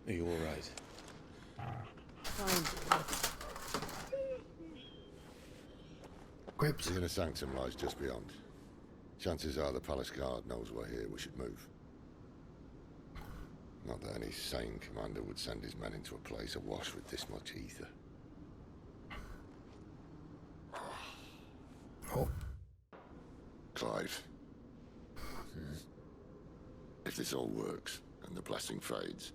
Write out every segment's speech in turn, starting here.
Are you all right? Fine. Quips. The inner sanctum lies just beyond. Chances are the palace guard knows we're here. We should move. Not that any sane commander would send his men into a place awash with this much ether. Oh. Clive. If this all works, and the blessing fades,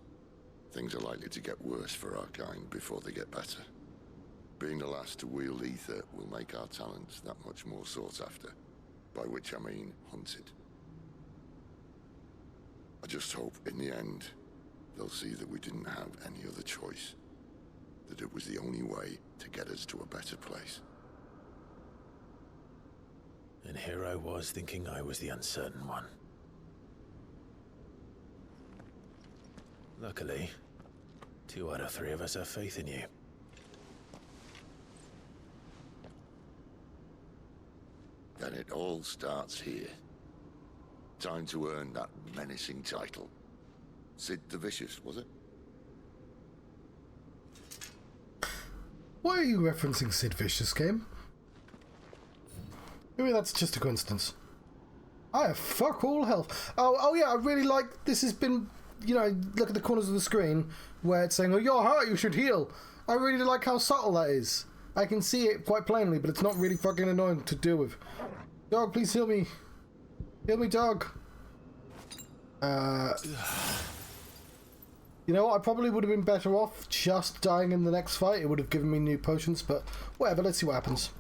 things are likely to get worse for our kind before they get better. Being the last to wield ether will make our talents that much more sought after, by which I mean hunted. I just hope, in the end, they'll see that we didn't have any other choice. That it was the only way to get us to a better place. And here I was thinking I was the uncertain one. Luckily, 2 out of 3 of us have faith in you. Then it all starts here. Time to earn that menacing title. Sid the Vicious, was it? Why are you referencing Sid Vicious game? Maybe that's just a coincidence. I have fuck all health. Oh yeah, I really like this has been, you know, look at the corners of the screen where it's saying, oh, you're hurt, you should heal. I really like how subtle that is. I can see it quite plainly, but it's not really fucking annoying to deal with. Dog, please heal me. Heal me, dog. You know what? I probably would have been better off just dying in the next fight. It would have given me new potions, but whatever, let's see what happens.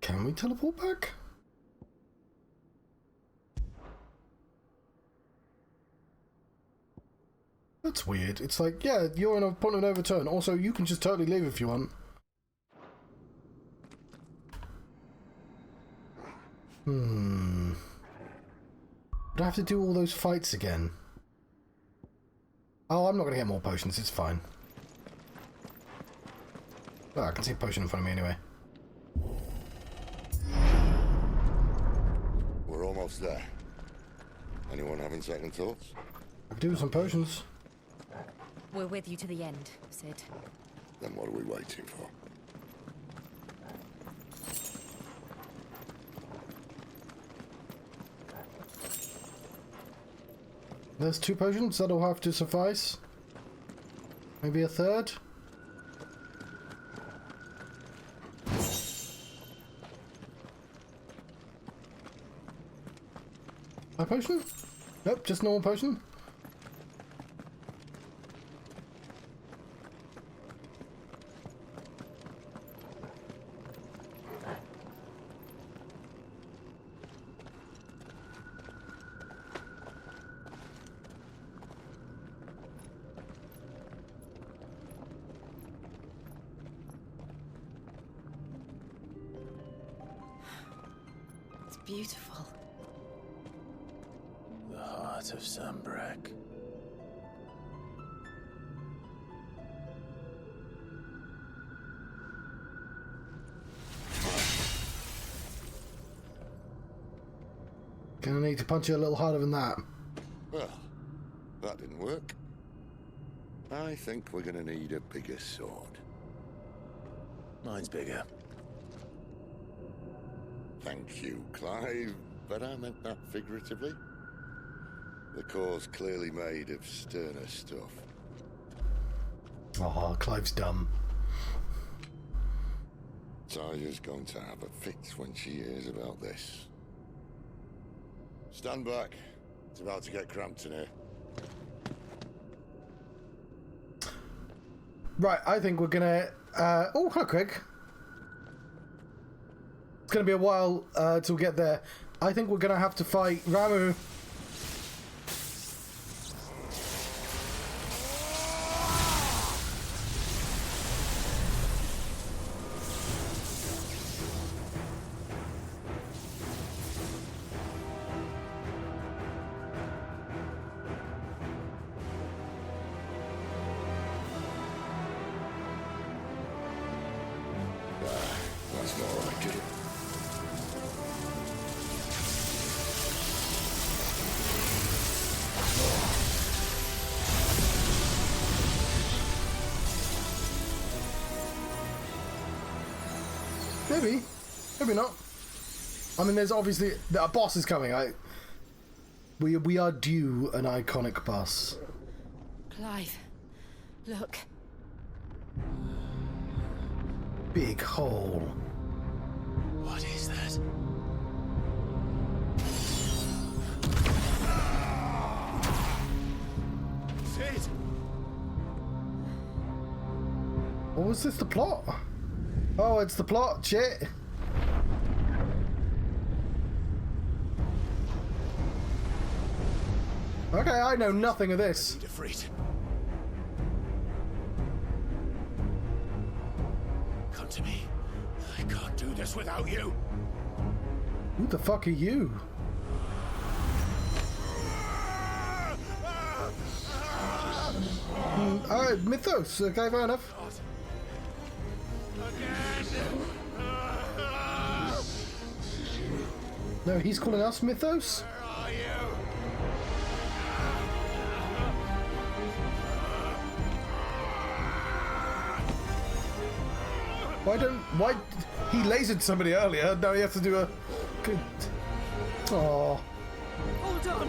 Can we teleport back? That's weird. It's like, yeah, you're in a point of no return. Also, you can just totally leave if you want. Would I have to do all those fights again? Oh, I'm not going to get more potions. It's fine. Oh, I can see a potion in front of me anyway. We're almost there. Anyone having second thoughts? I could do with some potions. We're with you to the end, Sid. Then what are we waiting for? There's 2 potions. That'll have to suffice. Maybe a third. A potion? Nope, just normal potion. It's beautiful. The heart of Sambrak. Gonna need to punch you a little harder than that. Well, that didn't work. I think we're gonna need a bigger sword. Mine's bigger. Thank you, Clive, but I meant that figuratively. The core's clearly made of sterner stuff. Oh, Clive's dumb. Taya's going to have a fit when she hears about this. Stand back. It's about to get cramped in here. Right, I think we're gonna... oh, hello, Craig. It's gonna be a while till we get there. I think we're gonna have to fight Ramu. Sounds more like it. Maybe. Maybe not. I mean, there's obviously... A boss is coming. We are due an iconic boss. Clive, look. Big hole. What is that? Sid! What was this, the plot? Oh, it's the plot, shit. Okay, I know nothing of this. Defeat. Come to me. I can't do this without you. Who the fuck are you? Alright, Mythos. Okay, fair enough. No, he's calling us Mythos? Where are you? Why he lasered somebody earlier, now he has to do a good... Aww. Hold on.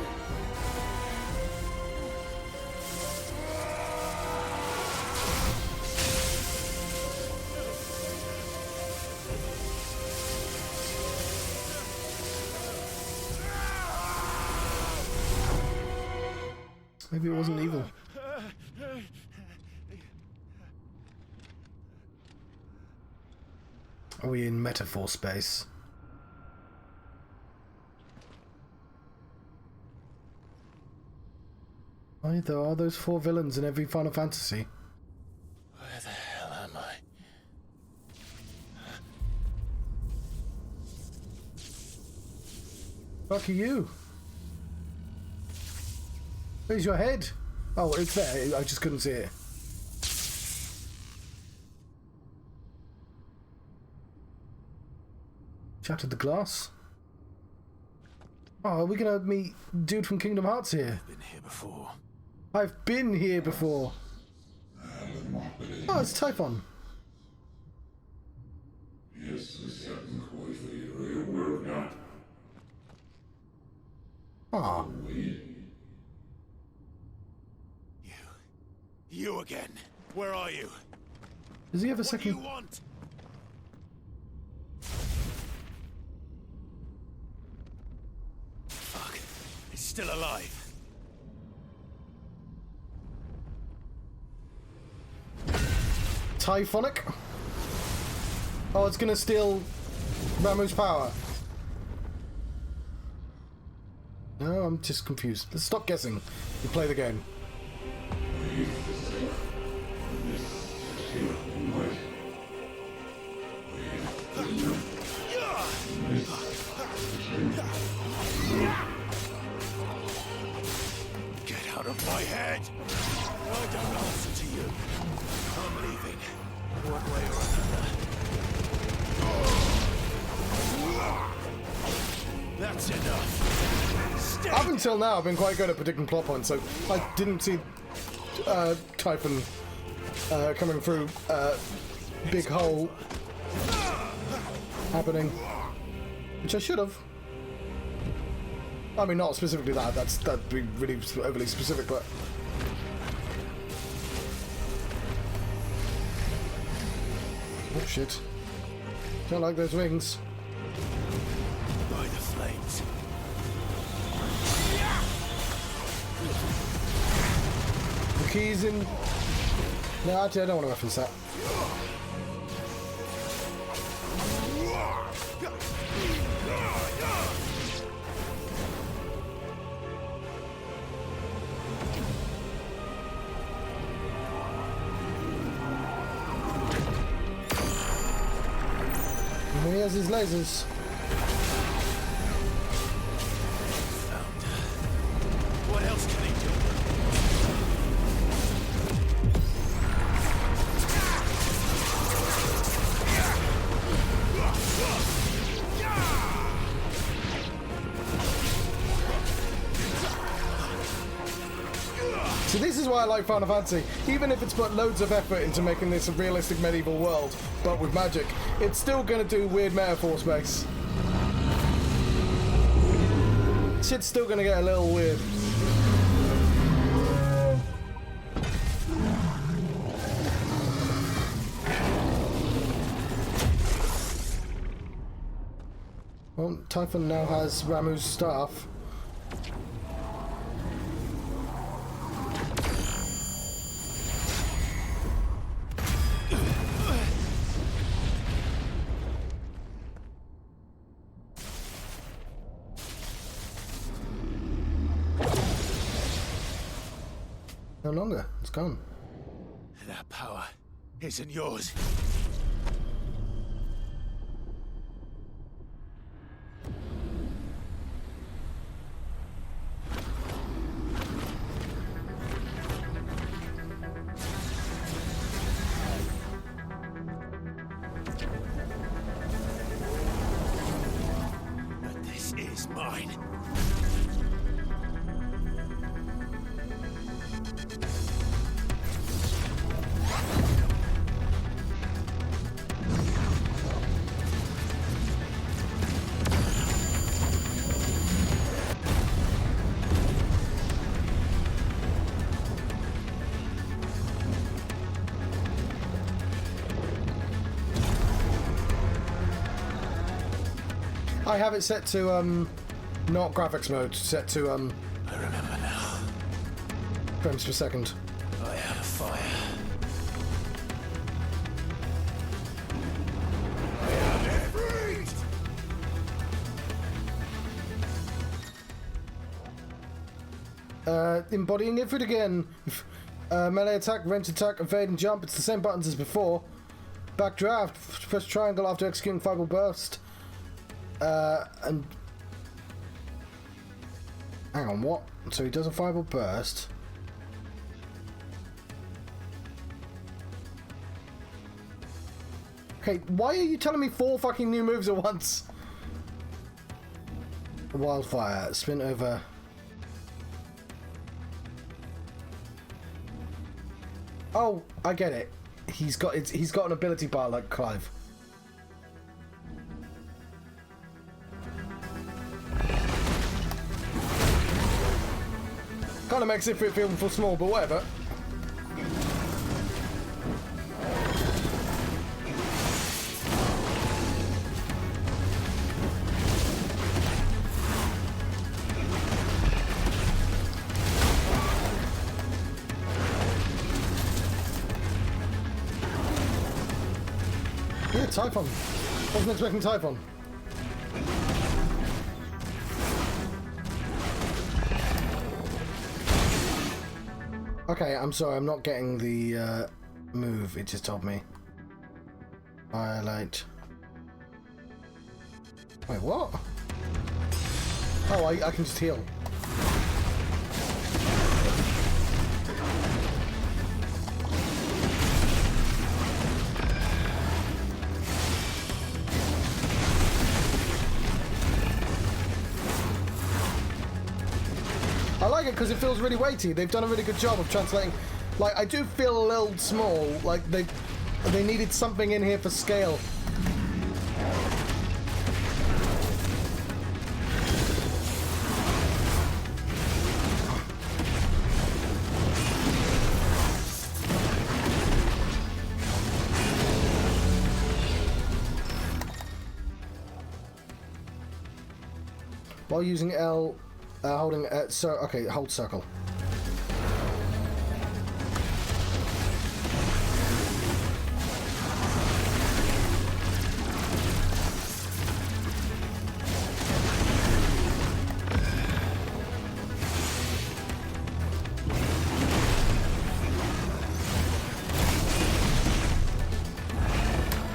Maybe it wasn't evil. Are we in metaphor space? Oh, there are those 4 villains in every Final Fantasy. Where the hell am I? Fuck are you? Where's your head? Oh, it's there. I just couldn't see it. Shattered the glass. Oh, are we gonna meet dude from Kingdom Hearts here? Been here before. I've been here before. Oh, it's Typhon. Ah. You again. Where are you? Does he have a What do second? you want? Fuck. It's still alive. Typhonic? Oh, it's gonna steal Ramu's power. No, I'm just confused. Let's stop guessing and play the game. Get out of my head! I don't answer to you. I'm leaving. One way or another. That's enough. Stay Up until now, I've been quite good at predicting plot points, so I didn't see Typhon coming through big hole happening, which I should have. I mean, not specifically that. That'd be really overly specific, but. Oh shit! Don't like those wings. by the flames. The keys in. No, actually, I don't want to reference that. And he has his lasers. What else can he do? is why I like Final Fantasy. Even if it's put loads of effort into making this a realistic medieval world, but with magic, it's still gonna do weird metaphor space. Shit's still gonna get a little weird. Well, Typhon now has Ramu's staff. No longer. It's gone. That power isn't yours. But this is mine. I have it set to, not graphics mode, set to, I remember now. frames per second. I had a fire. I have it. Embodying it again. Melee attack, range attack, evade and jump. It's the same buttons as before. Backdraft, press triangle after executing fireball burst. And hang on, what? So he does a fireball burst. Okay, why are you telling me 4 fucking new moves at once? Wildfire, spin over. Oh, I get it. He's got an ability bar like Clive. Kind of makes it feel small, but whatever. Yeah, Typhon. Wasn't expecting Typhon. Okay, I'm sorry, I'm not getting the move, it just told me. Violate. Wait, what? Oh, I can just heal. I like it because it feels really weighty. They've done a really good job of translating. Like, I do feel a little small. Like, they needed something in here for scale. While using L, holding so okay, hold circle.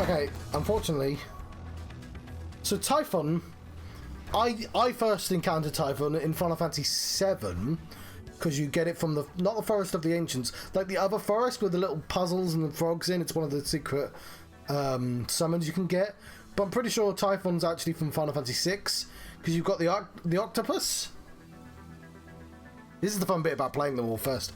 Okay, unfortunately, so Typhon. I first encountered Typhon in Final Fantasy VII because you get it from the not the Forest of the Ancients, like the other forest with the little puzzles and the frogs in. It's one of the secret summons you can get. But I'm pretty sure Typhon's actually from Final Fantasy VI because you've got the octopus. This is the fun bit about playing them all first.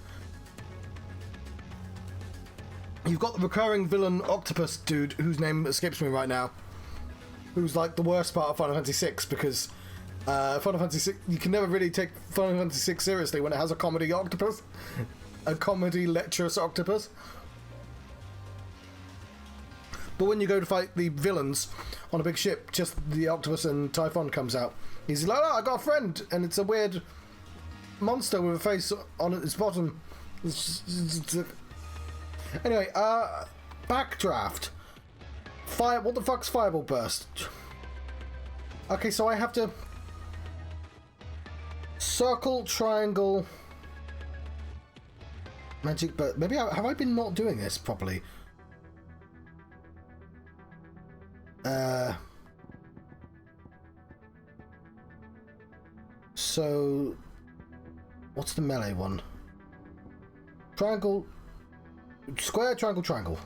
you've got the recurring villain octopus dude whose name escapes me right now, who's like the worst part of Final Fantasy VI because Final Fantasy VI, you can never really take Final Fantasy VI seriously when it has a comedy octopus, a comedy lecherous octopus. But when you go to fight the villains on a big ship, just the octopus and Typhon comes out. He's like, oh, I got a friend, and it's a weird monster with a face on its bottom. Anyway, backdraft. Fire. What the fuck's Fireball Burst? Okay, so I have to circle, triangle, magic. But maybe have I been not doing this properly? So what's the melee one? Triangle, square, triangle, triangle.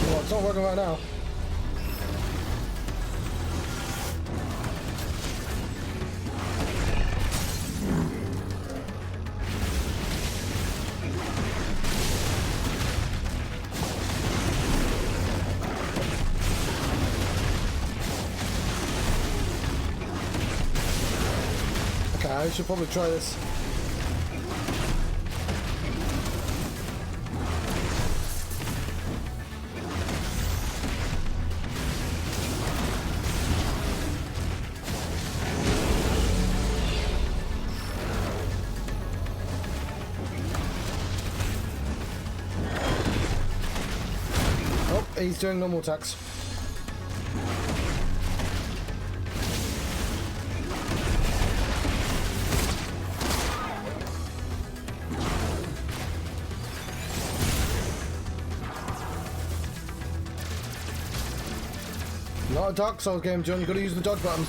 Well, it's not working right now. I should probably try this. Oh, he's doing normal attacks. Not a Dark Souls game, John. You've got to use the dodge button.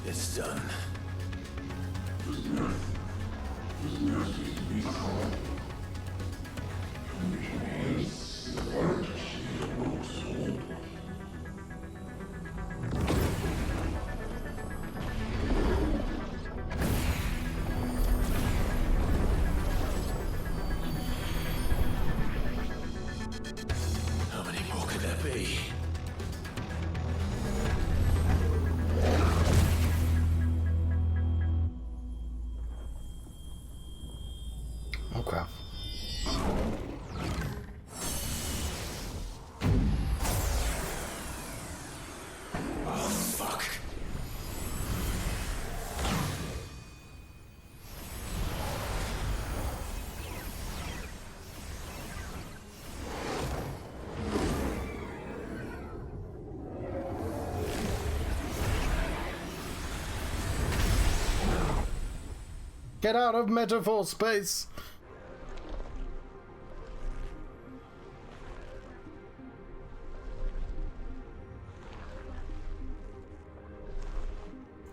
It's done. How many more could there be? Oh crap. Oh, fuck. Get out of metaphor space!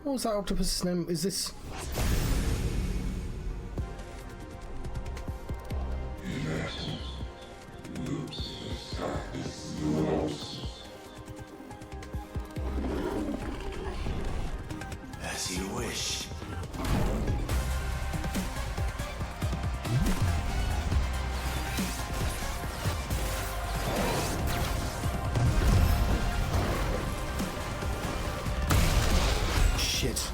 What was that octopus's name? Is this... As you wish. Shit.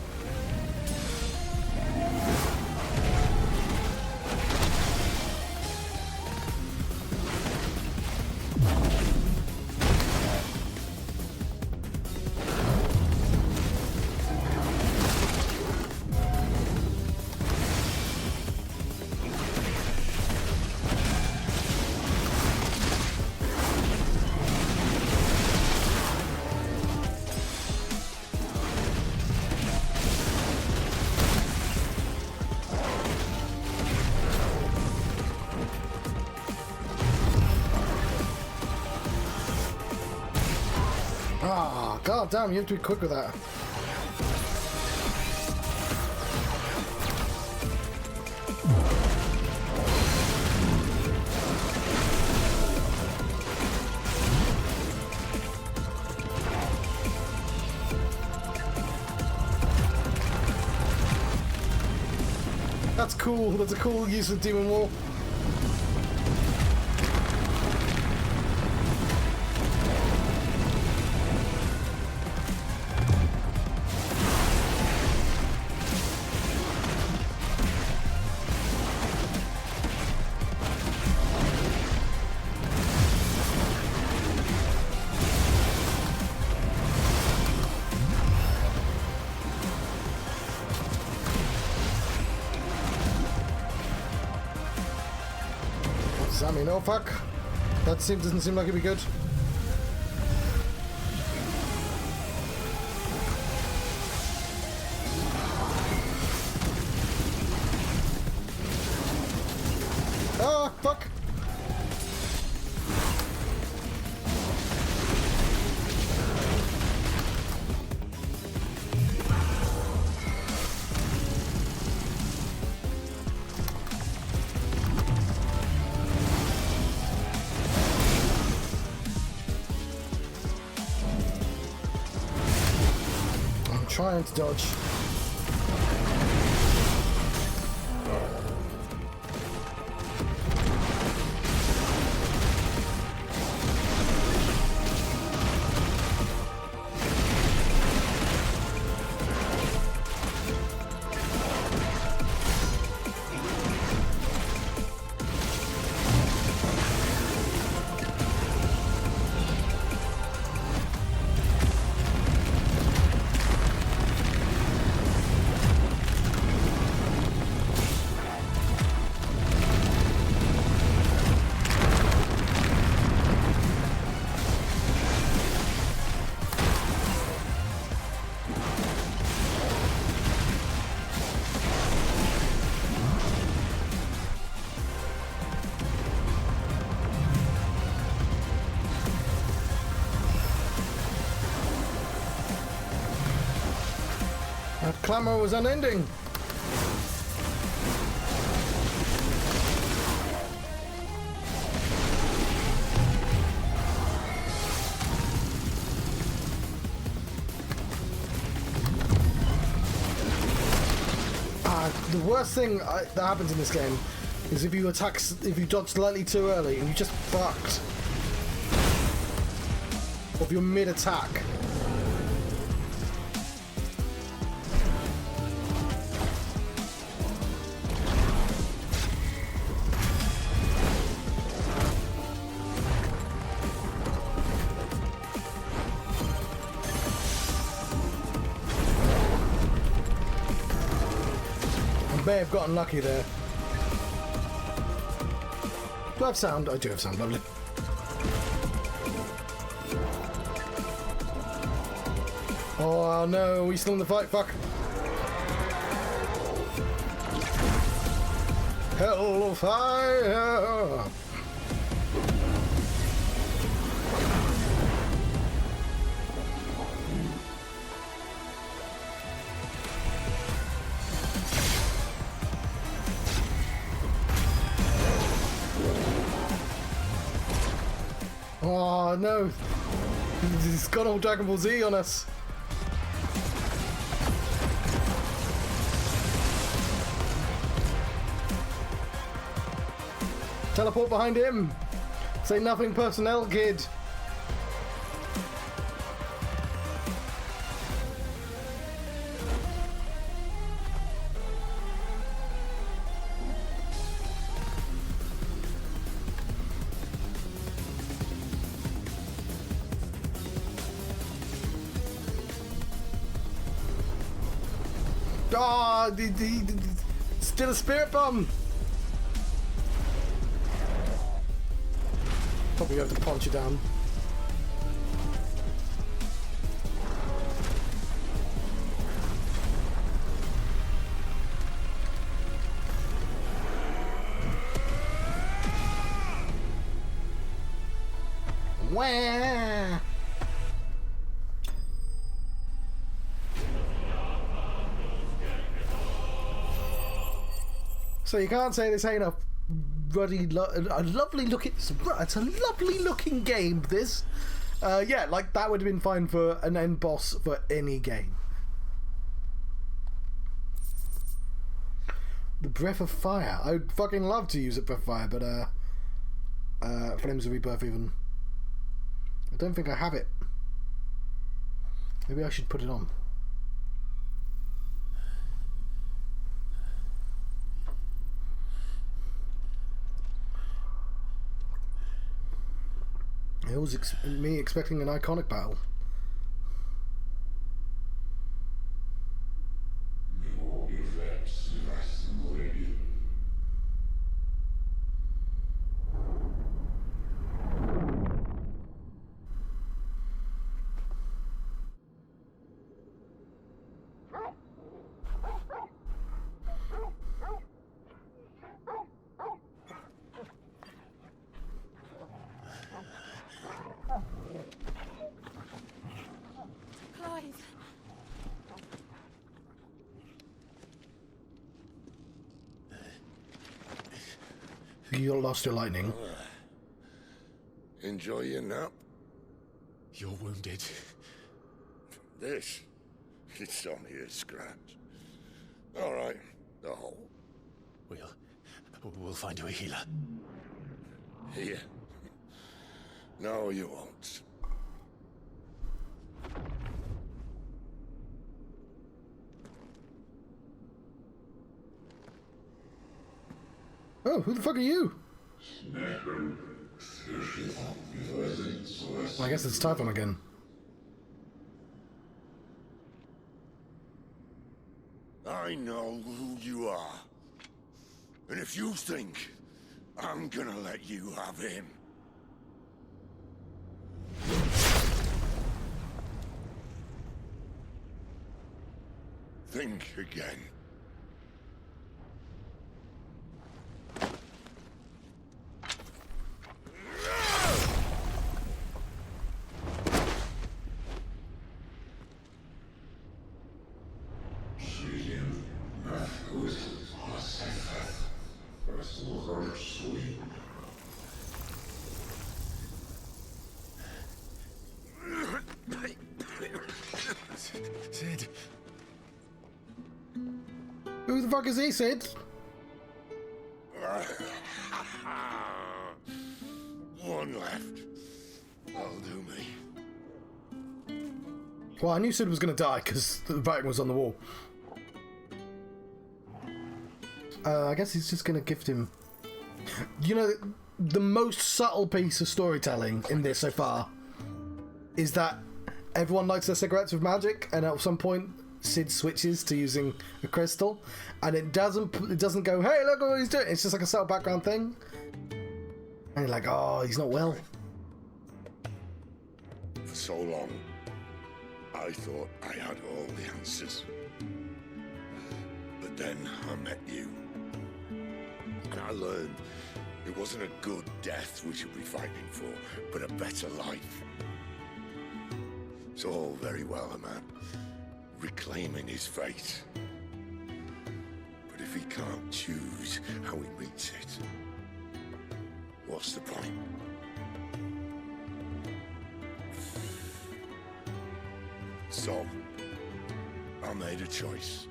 damn, you have to be quick with that. That's cool. That's a cool use of Demon Wall. Sammy, no fuck. That doesn't seem like it'd be good. Ah, fuck. Trying to dodge. That clamor was unending. The worst thing that happens in this game is if you dodge slightly too early and you just fucked. Or if you're mid-attack. May have gotten lucky there. Do I have sound? I do have sound, lovely. Oh no, we still in the fight, fuck. Hellfire! Oh no! He's got all Dragon Ball Z on us! Teleport behind him! Say nothing personnel, kid! Ah, still a spirit bomb. Probably have to punch it down. Wah! So you can't say this ain't a a lovely looking. It's a lovely looking game. This, yeah, like that would have been fine for an end boss for any game. The Breath of Fire. I'd fucking love to use a Breath of Fire, but Flames of Rebirth even. I don't think I have it. Maybe I should put it on. It was me expecting an iconic battle. Clive. You lost your lightning. Enjoy your nap? You're wounded. This? It's only a scratch. All right, the hole. We'll find you a healer. Here? No, you won't. Oh, who the fuck are you? I guess it's Typhon again. I know who you are. And if you think I'm gonna let you have him... think again. Sid. Who the fuck is he, Sid? One left. That'll do me. Well, I knew Sid was going to die because the writing was on the wall. I guess he's just going to gift him... You know, the most subtle piece of storytelling in this so far is that everyone lights their cigarettes with magic, and at some point Sid switches to using a crystal, and it doesn't go, hey, look what he's doing. It's just like a subtle background thing. And you're like, oh, he's not well. For so long, I thought I had all the answers. But then I met you. And I learned it wasn't a good death we should be fighting for, but a better life. It's all very well, a man reclaiming his fate. But if he can't choose how he meets it, what's the point? So, I made a choice.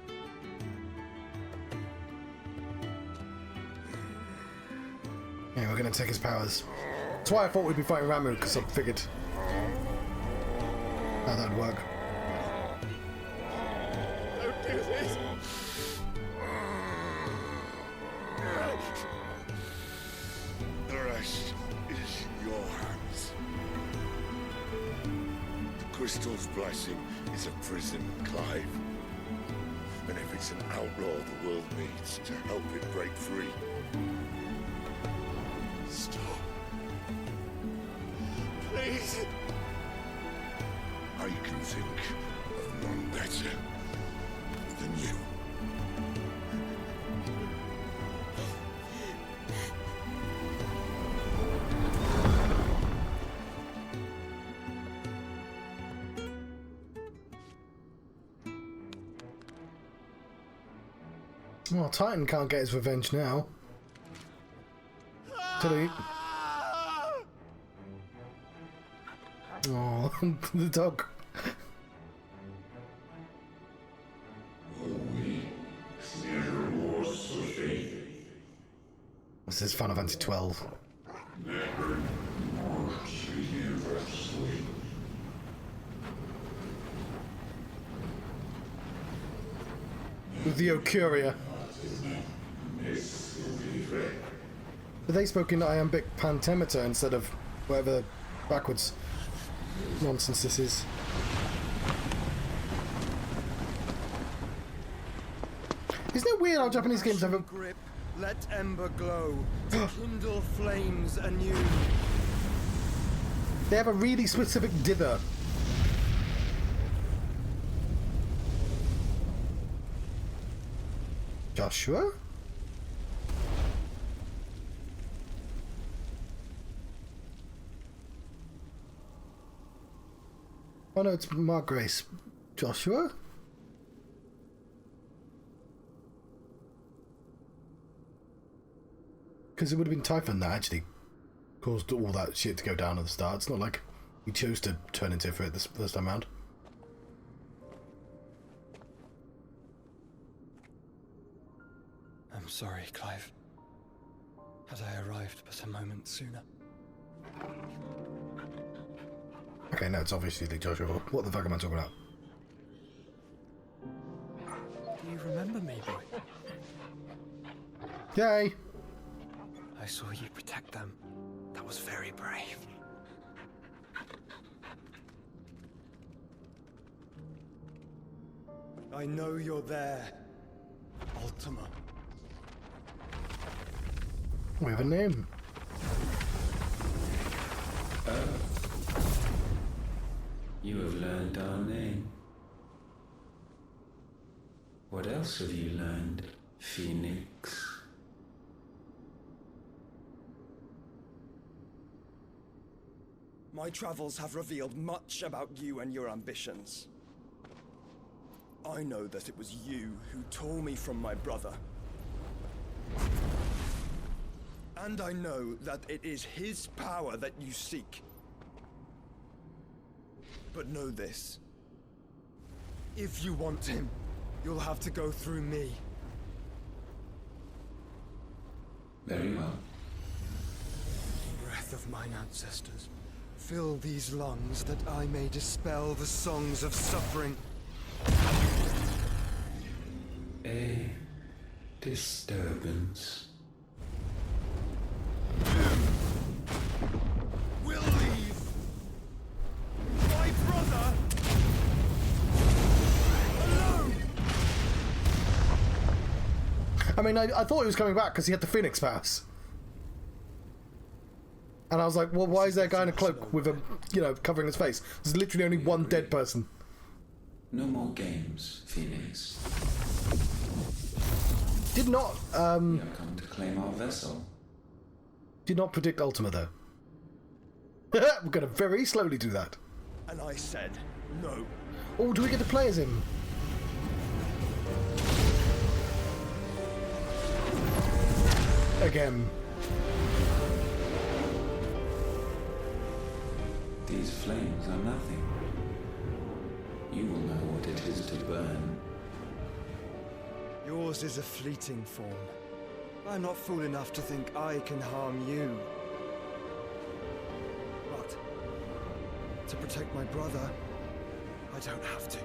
Yeah, we're going to take his powers. That's why I thought we'd be fighting Ramu, because I figured how that'd work. Don't do this. The rest is in your hands. The crystal's blessing is a prison, Clive. And if it's an outlaw the world needs to help it break free. Stop. Please. I can think of none better than you. Well, Titan can't get his revenge now. Tilly. Oh, the dog. This is Final Fantasy 12. With the Okuria. But they spoke in iambic pentameter instead of whatever backwards nonsense this is. Isn't it weird how Japanese games have a... Grip, let ember glow, to kindle flames anew. They have a really specific dither. Joshua? Oh no, it's Mark Grace. Joshua? Because it would have been Typhon that actually caused all that shit to go down at the start. It's not like he chose to turn into it this first time round. I'm sorry, Clive. Had I arrived but a moment sooner. Okay, no, it's obviously Joshua. What the fuck am I talking about? Do you remember me, boy? Yay! I saw you protect them. That was very brave. I know you're there, Ultima. We have a name. You have learned our name. What else have you learned, Phoenix? My travels have revealed much about you and your ambitions. I know that it was you who tore me from my brother. And I know that it is his power that you seek. But know this. If you want him, you'll have to go through me. Very well. Breath of mine ancestors, fill these lungs that I may dispel the songs of suffering. A disturbance. We'll leave. My brother alone. I mean, I thought he was coming back because he had the Phoenix Pass. And I was like, well, why is there a guy in a cloak with a, you know, covering his face? There's literally only one dead person. No more games, Phoenix. Did not, We have come to claim our vessel. did not predict Ultima, though. We're going to very slowly do that. And I said no. Oh, do we get to play as him? Again. These flames are nothing. You will know what it is to burn. Yours is a fleeting form. I'm not fool enough to think I can harm you. But to protect my brother, I don't have to.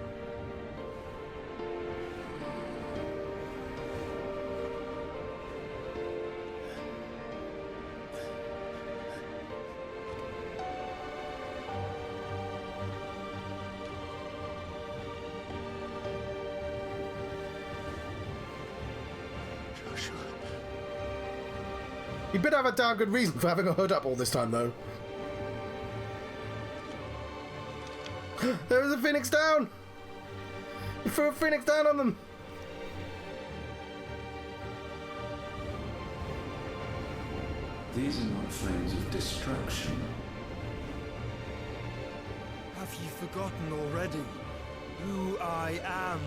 You better have a damn good reason for having a hood up all this time, though. There was a Phoenix down! You threw a Phoenix down on them! These are not flames of destruction. Have you forgotten already who I am?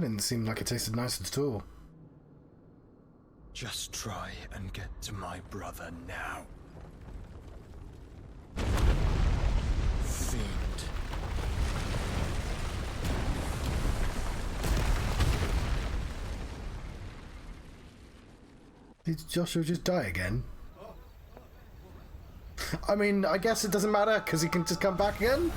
That didn't seem like it tasted nice at all. Just try and get to my brother now. Fiend. Did Joshua just die again? I mean, I guess it doesn't matter because he can just come back again.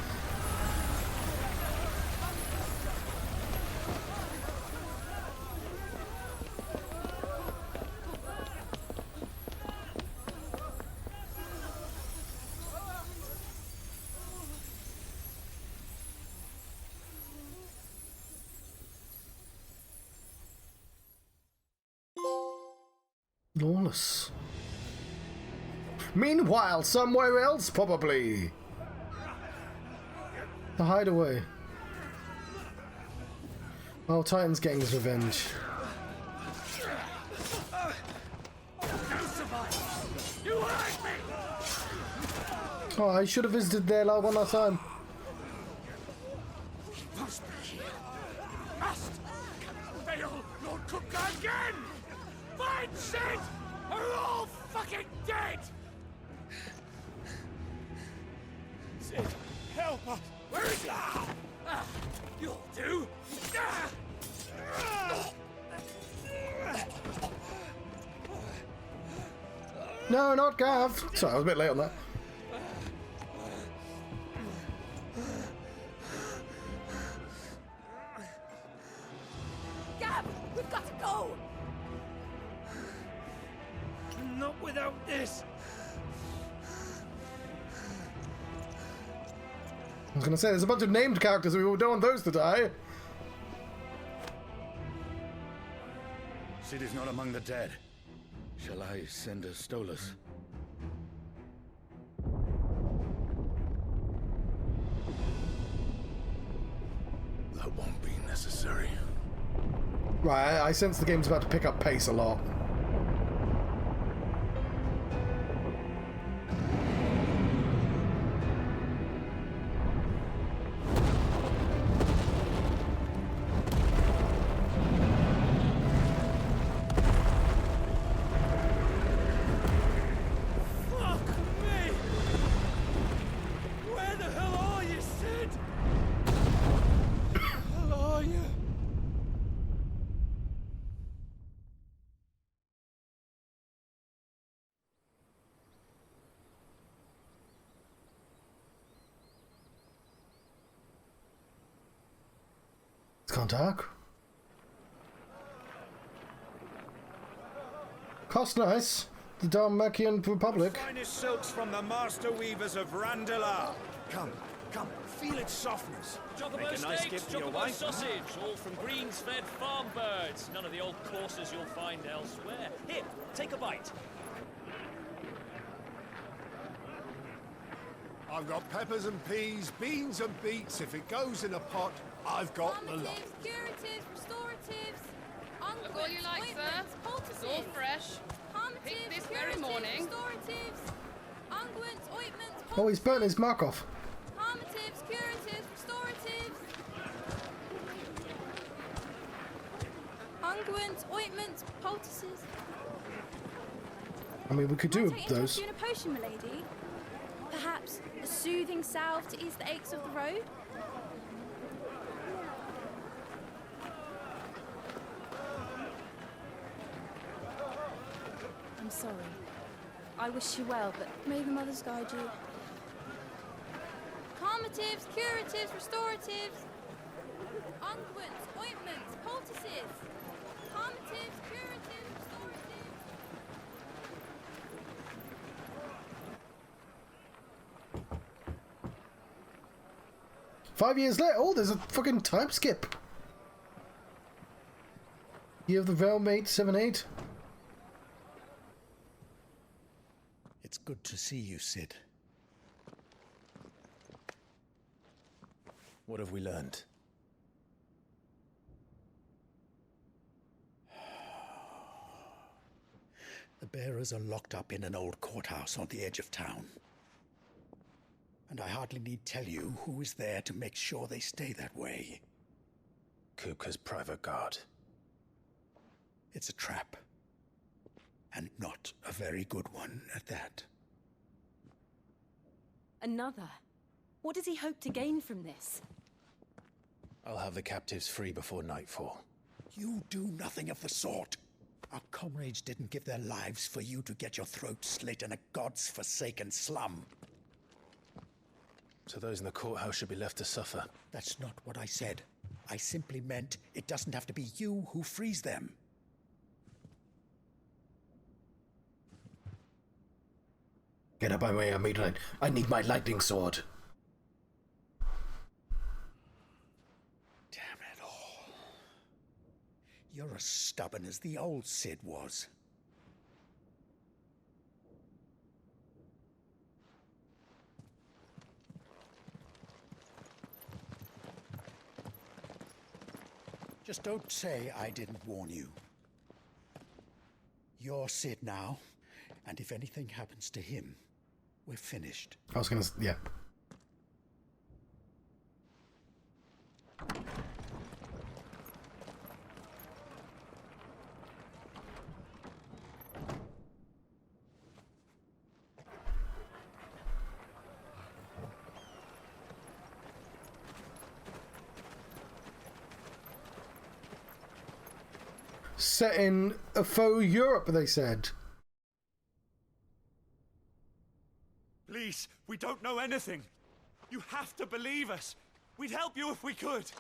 Lawless. Meanwhile, somewhere else, probably. The hideaway. Oh, Titan's getting his revenge. Oh, I should have visited there like one last time. Must be here. Must fail Lord Cook again. Find Sid, or we're all fucking dead. Sid, help us. Where is he? You'll do. No, not Gav. Sorry, I was a bit late on that. Gab, we've got to go! Not without this. I was going to say, there's a bunch of named characters, we don't want those to die. Sid is not among the dead. Shall I send a Stolas? That won't be necessary. Right, I sense the game's about to pick up pace a lot. It's gone dark. Cost nice. The Dalmatian Republic. Finest silks from the master weavers of Randalar. Come, come, feel its softness. Chocobo Make a nice steaks, gift for your chocobo wife. sausage, all from greens-fed farm birds. None of the old courses you'll find elsewhere. Here, take a bite. I've got peppers and peas, beans and beets. If it goes in a pot, I've got the lot. Calmatives, curatives, restoratives, Look all you like, sir. ointments, It's all poultices. fresh. Calmatives, Picked this very curatives, morning. restoratives, unguents, ointments, Oh, he's poultices. burnt his mark off. Calmatives, curatives, restoratives. Unguents, ointments, poultices. I mean, we could do Might take those. interest in a potion, milady. Perhaps a soothing salve to ease the aches of the road. I'm sorry. I wish you well, but may the mothers guide you. Calmatives, curatives, restoratives. Unguents, ointments, poultices. Calmatives, curatives, restoratives. 5 years later. Oh, there's a fucking time skip. Year of the Realm 878. It's good to see you, Sid. What have we learned? The bearers are locked up in an old courthouse on the edge of town. And I hardly need tell you who is there to make sure they stay that way. Kupka's private guard. It's a trap. And not a very good one at that. Another? What does he hope to gain from this? I'll have the captives free before nightfall. You do nothing of the sort. Our comrades didn't give their lives for you to get your throat slit in a god's forsaken slum. So those in the courthouse should be left to suffer. That's not what I said. I simply meant it doesn't have to be you who frees them. Get up, I need my lightning sword. Damn it all. You're as stubborn as the old Cid was. Just don't say I didn't warn you. You're Cid now, and if anything happens to him, we're finished. I was gonna, yeah. Set in a faux Europe, they said. Please, we don't know anything. You have to believe us. We'd help you if we could.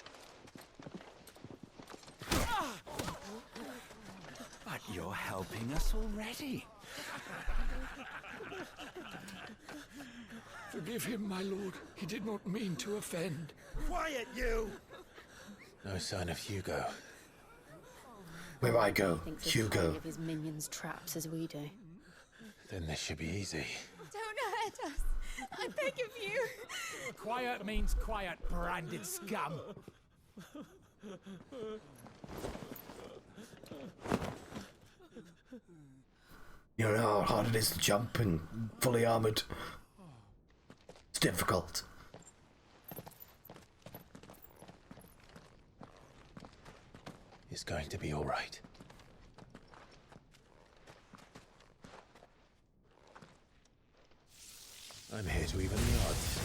But you're helping us already. Forgive him, my lord. He did not mean to offend. Quiet, you! No sign of Hugo. Where I go, Thinks as Hugo. highly of his minions' traps as we do. Then this should be easy. Don't hurt us. I beg of you. Quiet means quiet, branded scum. You know how hard it is to jump and fully armoured. It's difficult. It's going to be all right. I'm here to even the odds.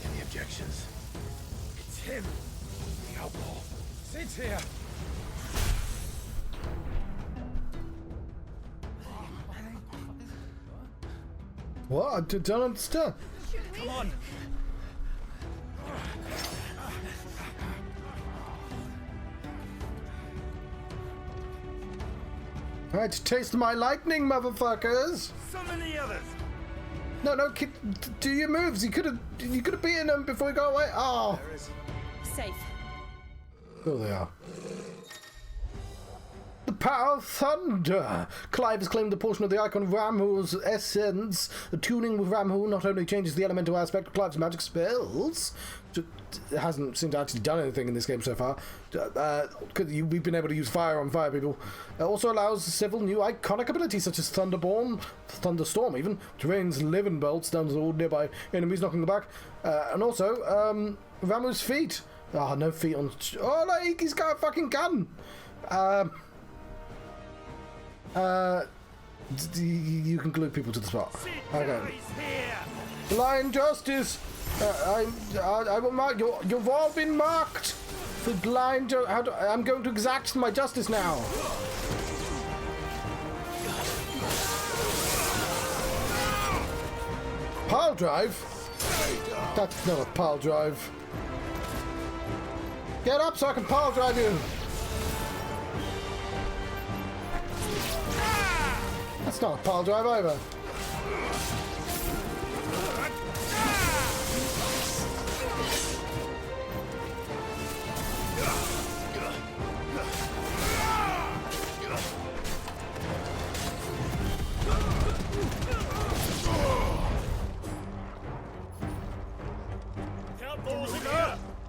Any objections? It's him, the outlaw. Sid's here. What? I don't understand. Come on. Alright, taste my lightning, motherfuckers! Summon the others. No, kid, do your moves. You could have beaten them before you got away. Oh, Safe. there they are. The power of thunder. Clive has claimed a portion of the icon of Ramhu's essence. The tuning with Ramhu not only changes the elemental aspect of Clive's magic spells, which it hasn't seemed to actually done anything in this game so far. We've been able to use fire on fire people. It also allows several new iconic abilities such as Thunderborn, Thunderstorm even, which rains living bolts down to all nearby enemies, knocking them back. And also Ramhu's feet. Oh, no feet on. Oh, like he's got a fucking gun. You can glue people to the spot. Okay. Blind justice. I will mark. You've all been marked for blind. I'm going to exact my justice now. Pile drive. That's not a pile drive. Get up so I can pile drive you. That's not a pile drive either.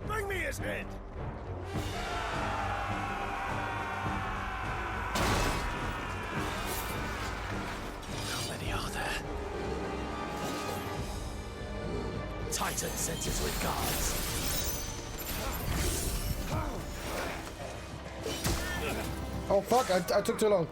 Bring me his head. Titan sends his regards. Oh fuck, I took too long.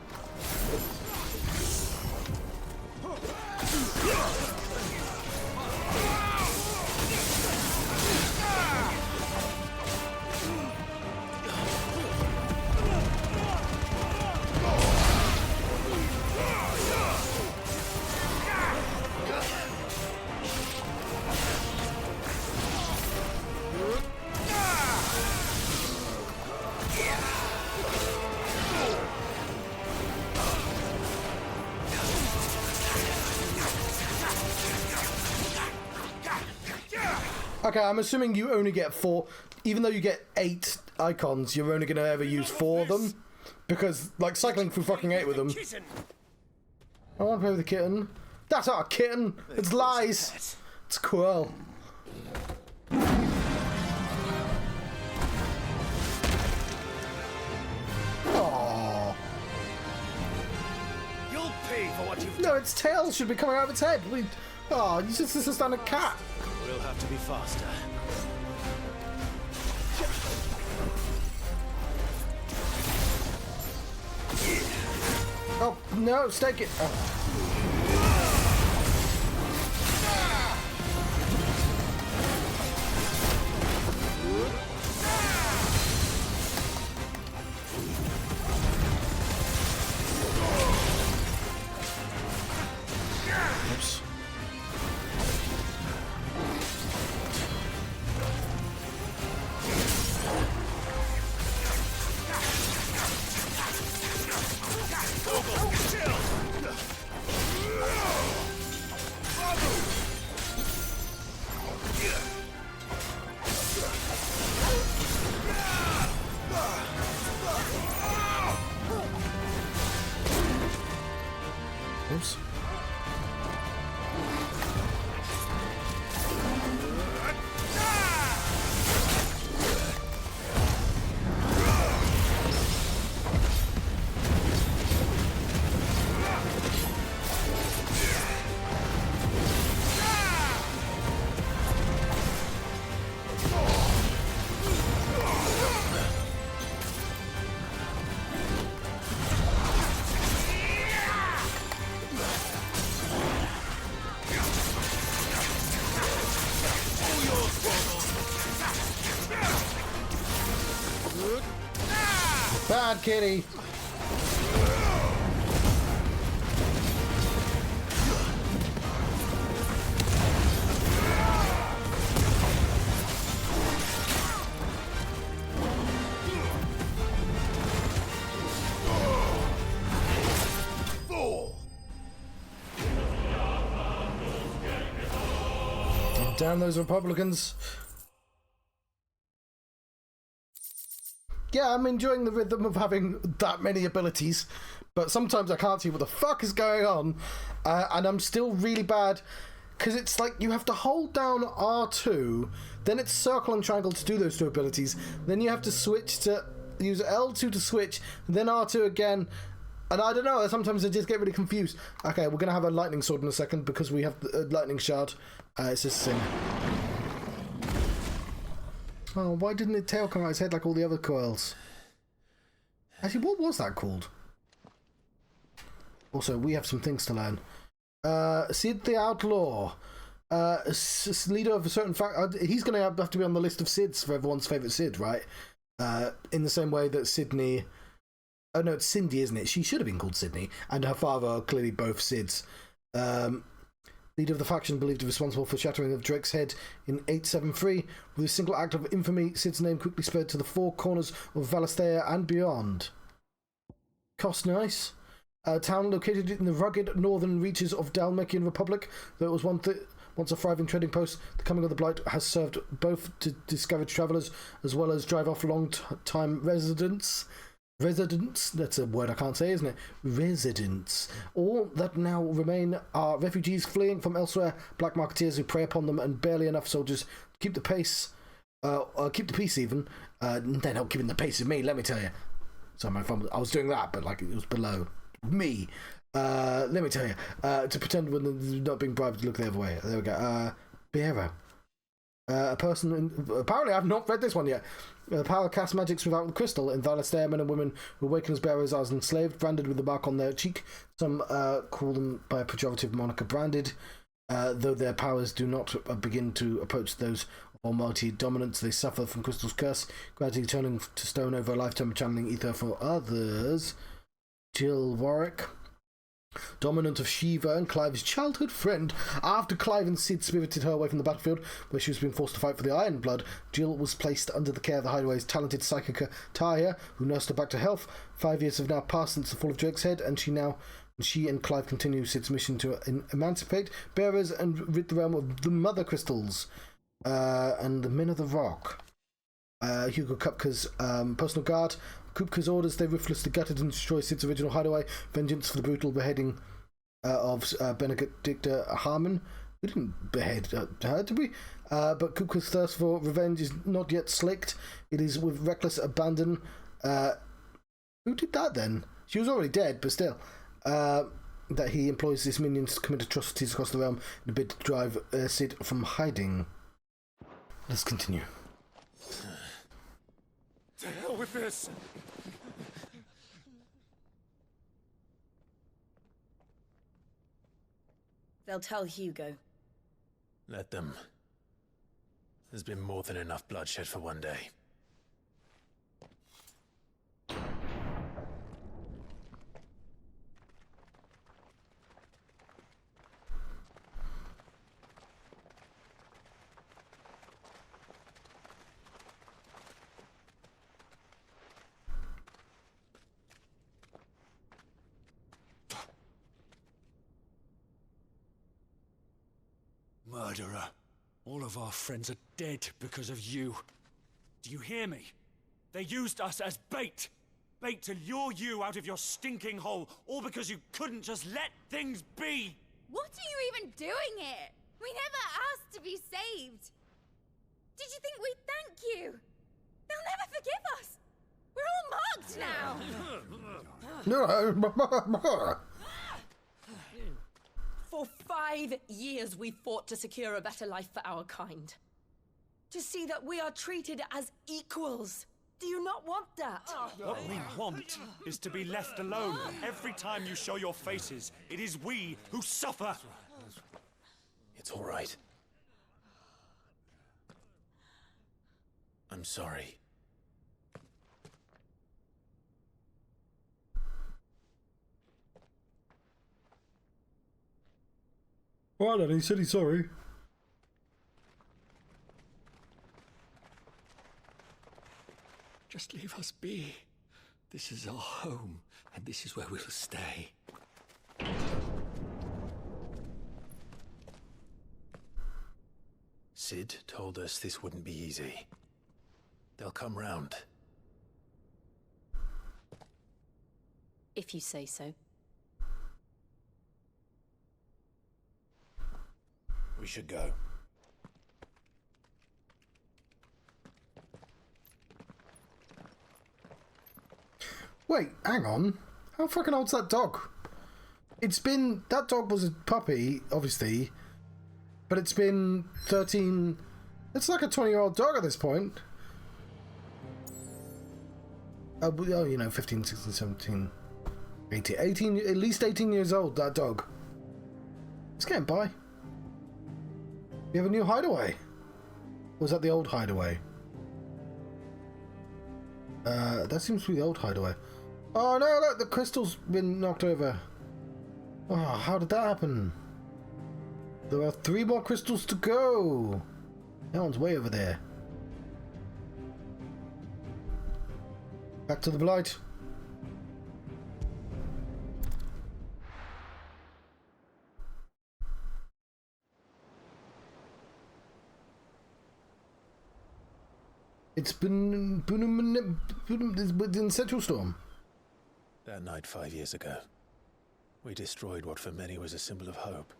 Okay, I'm assuming you only get 4, even though you get 8 icons, you're only going to ever use 4 of them. Because, like, cycling through fucking 8 with them. I want to play with the kitten. That's not a kitten! It's lies! It's cruel. Aww. You'll pay for what you've No, its tail should be coming out of its head. Oh, this is a standard cat. We'll have to be faster. Oh, no, stake it. Oh. Oops. Oops. Bad kitty. Damn those Republicans. Yeah, I'm enjoying the rhythm of having that many abilities, but sometimes I can't see what the fuck is going on, and I'm still really bad, because it's like you have to hold down R2, then it's circle and triangle to do those 2 abilities, then you have to switch to, use L2 to switch, then R2 again, and I don't know, sometimes I just get really confused. Okay, we're going to have a lightning sword in a second, because we have the lightning shard. It's just a thing. Oh, why didn't its tail come out its head like all the other coils? Actually, what was that called? Also, we have some things to learn. Sid the Outlaw. Leader of a certain fact. He's going to have to be on the list of Sids for everyone's favourite Sid, right? In the same way that Sydney... Oh, no, it's Cindy, isn't it? She should have been called Sydney. And her father are clearly both Sids. Leader of the faction believed to be responsible for shattering of Drake's head in 873. With a single act of infamy, Sid's name quickly spread to the 4 corners of Valisthea and beyond. Cost nice. A town located in the rugged northern reaches of Dalmatian Republic, though it was once a thriving trading post, the coming of the Blight has served both to discourage travellers as well as drive off long-time residents. Residents, that's a word I can't say, isn't it? Residents. All that now remain are refugees fleeing from elsewhere, black marketeers who prey upon them, and barely enough soldiers to keep the pace, keep the peace even. They're not keeping the pace with me, let me tell you. Sorry, I was doing that, but like it was below me. Let me tell you. To pretend when they're not being bribed to look the other way. There we go. Biero. A person... apparently I've not read this one yet. The power cast magics without the crystal. In Valestere, men and women who awaken as bearers are enslaved, branded with the mark on their cheek. Some call them by a pejorative moniker branded. Though their powers do not begin to approach those of almighty dominance, they suffer from Crystal's curse, gradually turning to stone over a lifetime of channeling ether for others. Jill Warwick, dominant of Shiva and Clive's childhood friend. After Clive and Sid spirited her away from the battlefield, where she was being forced to fight for the Iron Blood, Jill was placed under the care of the Hideaway's talented psychic Talia, who nursed her back to health. 5 years have now passed since the fall of Drake's Head, and she and Clive continue Sid's mission to emancipate bearers and rid the realm of the Mothercrystals and the Men of the Rock. Hugo Kupka's personal guard. Kupka's orders, they ruthlessly gutted and destroyed Sid's original hideaway. Vengeance for the brutal beheading of Benedicta Harmon. We didn't behead her, did we? But Kupka's thirst for revenge is not yet slaked. It is with reckless abandon. Who did that then? She was already dead, but still. That he employs his minions to commit atrocities across the realm in a bid to drive Sid from hiding. Let's continue. To hell with this! They'll tell Hugo. Let them. There's been more than enough bloodshed for one day. Murderer. All of our friends are dead because of you. Do you hear me? They used us as bait. Bait to lure you out of your stinking hole, all because you couldn't just let things be. What are you even doing here? We never asked to be saved. Did you think we'd thank you? They'll never forgive us. We're all marked now. No. For 5 years we fought to secure a better life for our kind. To see that we are treated as equals. Do you not want that? What we want is to be left alone. Every time you show your faces, it is we who suffer. It's all right. I'm sorry. Well, then he said he's sorry. Just leave us be. This is our home, and this is where we'll stay. Sid told us this wouldn't be easy. They'll come round. If you say so. We should go. Wait, hang on. How fucking old's that dog? It's been... That dog was a puppy, obviously. But it's been 13... It's like a 20-year-old dog at this point. Oh, you know, 15, 16, 17... 18, at least 18 years old, that dog. It's getting by. You have a new hideaway? Or was that the old hideaway? That seems to be the old hideaway. Oh no, look, the crystal's been knocked over. Oh, how did that happen? There are 3 more crystals to go. That one's way over there. Back to the Blight. It's been within Central Storm. That night 5 years ago, we destroyed what for many was a symbol of hope.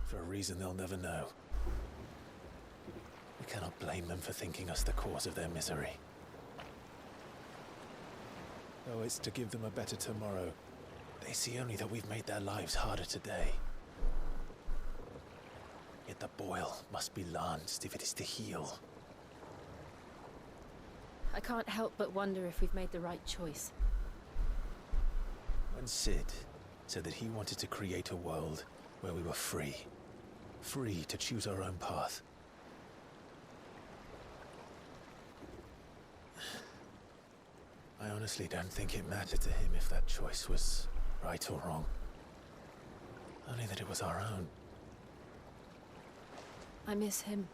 For a reason they'll never know. We cannot blame them for thinking us the cause of their misery. Though it's to give them a better tomorrow, they see only that we've made their lives harder today. Yet the boil must be lanced if it is to heal. I can't help but wonder if we've made the right choice. When Sid said that he wanted to create a world where we were free. Free to choose our own path. I honestly don't think it mattered to him if that choice was right or wrong. Only that it was our own. I miss him.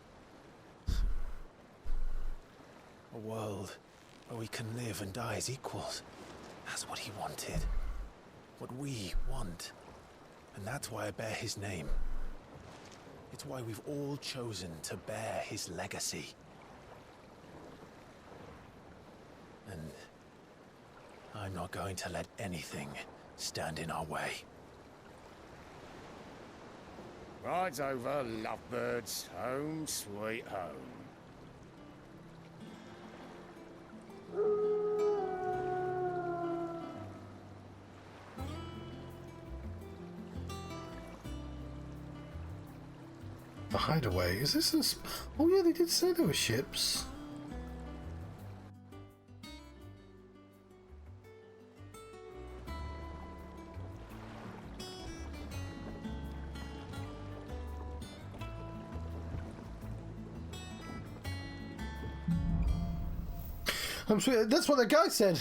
A world where we can live and die as equals. That's what he wanted. What we want. And that's why I bear his name. It's why we've all chosen to bear his legacy. And I'm not going to let anything stand in our way. Rides over, lovebirds. Home, sweet home. The hideaway. Is this a... Oh yeah, they did say there were ships. I'm sure that's what the guy said.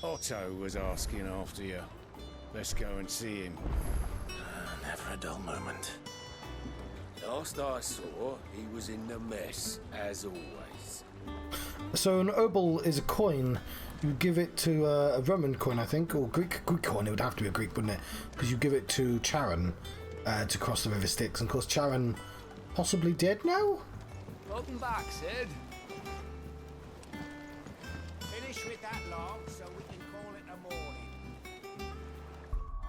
Otto was asking after you. Let's go and see him. Never a dull moment. Last I saw, he was in the mess, as always. So an obol is a coin. You give it to a Roman coin, I think, or Greek coin. It would have to be a Greek, wouldn't it? Because you give it to Charon to cross the river Styx. And of course, Charon possibly dead now. Welcome back, Sid. Finish with that log so we can call it a morning.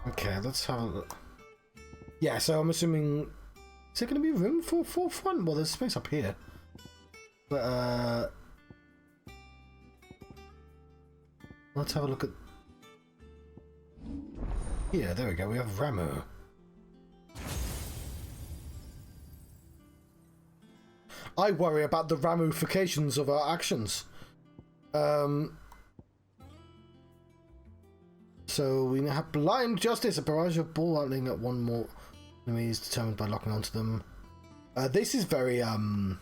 Okay, let's have a look. Yeah, so I'm assuming... Is there going to be room for a forefront? Well, there's space up here. But, let's have a look at... Yeah, there we go. We have Ramu. I worry about the ramifications of our actions. So we have blind justice, a barrage of ball lightning at one more enemy is determined by locking onto them. This is very well,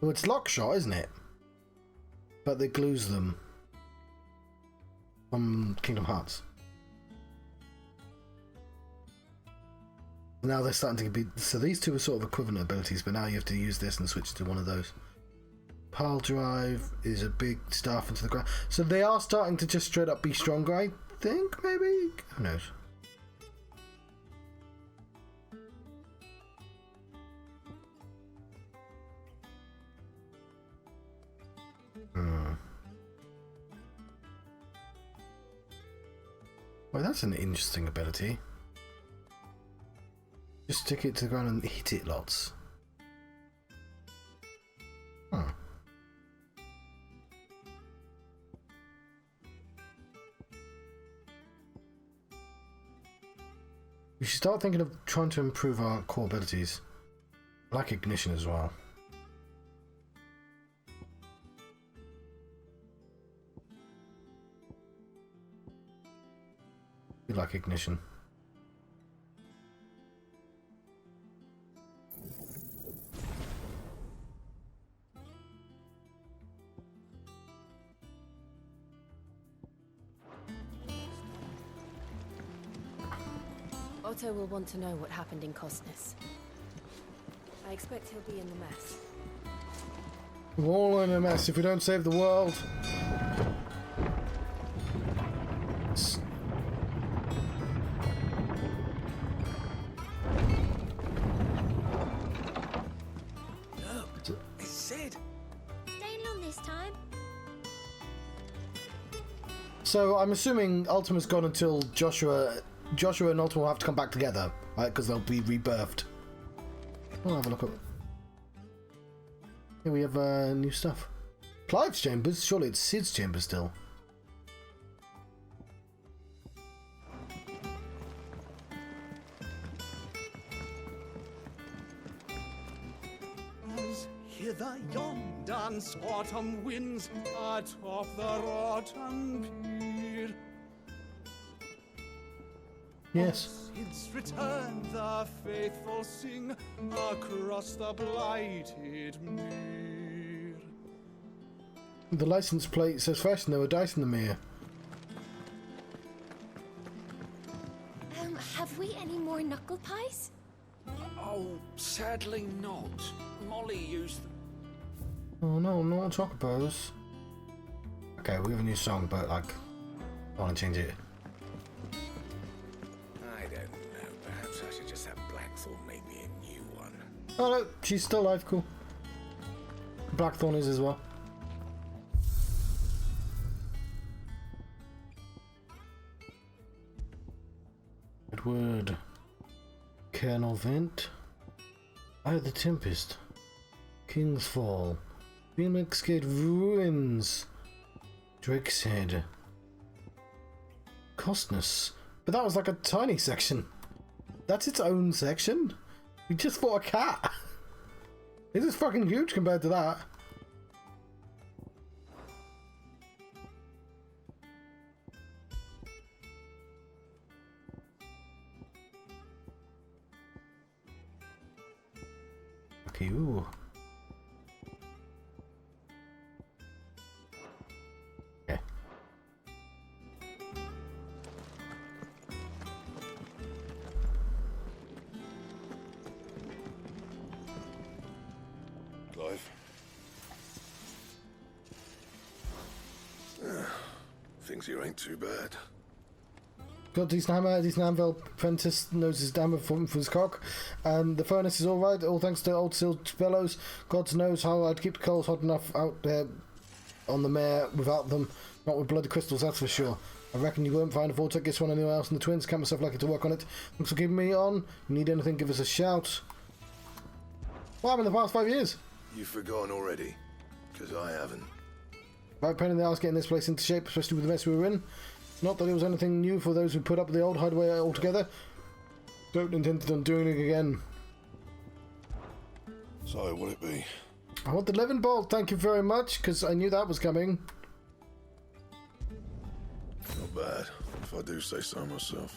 it's lock shot, isn't it? But they glues them from Kingdom Hearts. Now they're starting to be... So these two are sort of equivalent abilities, but now you have to use this and switch to one of those. Pile drive is a big staff into the ground. So they are starting to just straight up be stronger, I think, maybe? Who knows? Well, that's an interesting ability. Just stick it to the ground and hit it lots. Huh. We should start thinking of trying to improve our core abilities. I like ignition as well. We like ignition. Otto will want to know what happened in Cosnus. I expect he'll be in the mess. We're all in a mess if we don't save the world. Look, it's Sid. Staying long this time? So I'm assuming Ultima's gone until Joshua and Ultima will have to come back together, right? Because they'll be rebirthed. We'll have a look at... Here we have new stuff. Clive's chambers? Surely it's Sid's chamber still. As hither yonder dance autumn winds atop the rotten pier. Yes. Since return the faithful sing across the blighted mere. The license plate says fresh and there were dice in the mirror. Have we any more knuckle pies? Oh, sadly not. Molly used them. Oh no, not chocobos. Okay, we have a new song, but like, I want to change it. I don't know. Perhaps I should just have Blackthorn make me a new one. Oh no, she's still alive, cool. Blackthorn is as well. Edward. Colonel Vent. Eye of the Tempest. King's Fall. Phoenix Gate Ruins. Drake's Head. Costness. But that was like a tiny section. That's its own section? We just fought a cat. This is fucking huge compared to that. Okay, ooh. Okay. Clive. Things here ain't too bad. Got decent hammer, decent anvil. Apprentice knows his hammer for his cock. And the furnace is alright, all thanks to old steel bellows. God knows how I'd keep the coals hot enough out there on the mare without them. Not with bloody crystals, that's for sure. I reckon you won't find a Vortex this one anywhere else in the Twins. Can't myself lucky to work on it. Thanks for keeping me on. You need anything, give us a shout. What happened in the past 5 years? You've forgotten already? Because I haven't. Right pain in the ass getting this place into shape, especially with the mess we were in. Not that it was anything new for those who put up the old hideaway altogether. Don't intend on doing it again. So, will it be? I want the 11 bolt, thank you very much, because I knew that was coming. Not bad, if I do say so myself.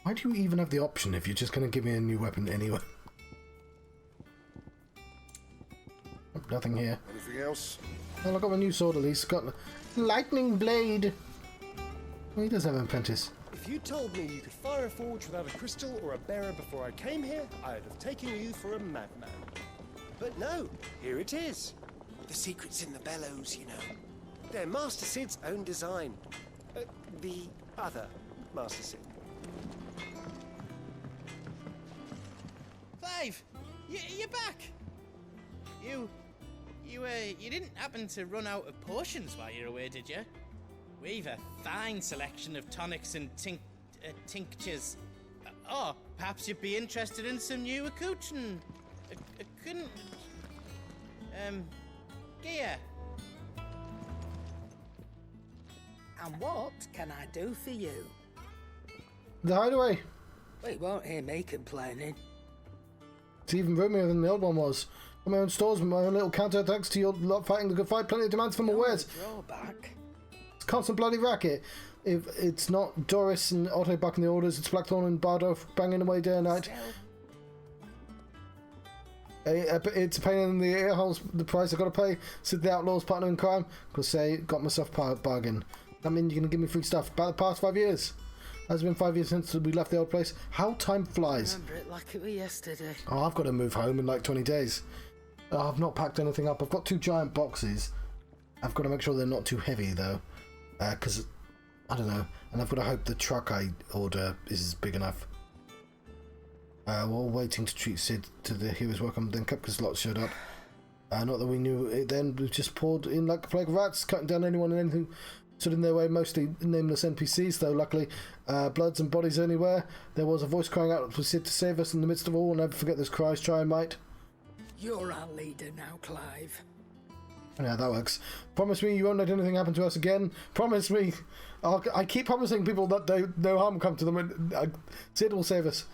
Why do you even have the option if you're just going to give me a new weapon anyway? Nothing here. Anything else? Well, I got my new sword at least. Got lightning blade. Well, he does have an apprentice. If you told me you could fire a forge without a crystal or a bearer before I came here, I'd have taken you for a madman. But no, here it is. The secret's in the bellows, you know. They're Master Sid's own design. The other Master Sid. Clive, you're back. You didn't happen to run out of potions while you're away, did you? We've a fine selection of tonics and tinctures. Oh, perhaps you'd be interested in some new accoutrement. Gear. And what can I do for you? The hideaway. Well, you won't hear me complaining. It's even roomier than the old one was. Got my own stores with my own little counterattacks to your lot fighting the good fight. Plenty of demands for my wares. Drawback. It's a constant bloody racket. If it's not Doris and Otto bucking the orders, it's Blackthorn and Bardo banging away day and night. It's a pain in the ear holes, the price I gotta pay. Sid the Outlaw's partner in crime. Cause say, got myself a bargain. That means you're gonna give me free stuff. About the past 5 years. Has been 5 years since we left the old place. How time flies. I remember it like it was yesterday. Oh, I've got to move home in like 20 days. I've not packed anything up. I've got 2 giant boxes. I've got to make sure they're not too heavy though. Because, I don't know. And I've got to hope the truck I order is big enough. We're all waiting to treat Sid to the hero's welcome. Then Kepka's lot showed up. Not that we knew it then. We just poured in like a plague of rats, cutting down anyone and anything stood in their way, mostly nameless NPCs, though luckily bloods and bodies anywhere. There was a voice crying out for Sid to save us in the midst of all. Never forget those cries, try and might. You're our leader now, Clive. Yeah, that works. Promise me you won't let anything happen to us again. Promise me. I keep promising people that no harm will come to them. And Sid will save us.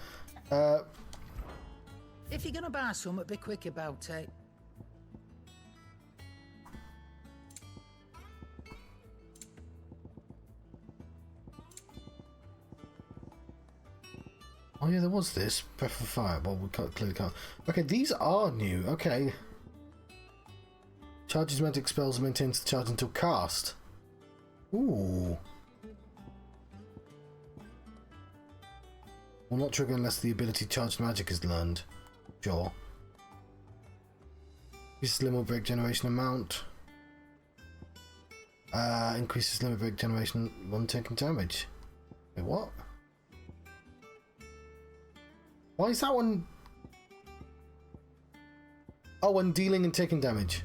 If you're gonna buy something, be quick about it. Oh yeah, there was this. Breath of Fire. Well, we clearly can't. Okay, these are new. Okay. Charges magic spells and maintains the charge until cast. Ooh. Will not trigger unless the ability charged magic is learned. Sure. Increases limit break generation amount. Increases limit break generation when taking damage. Wait, what? Why is that one? Oh, when dealing and taking damage.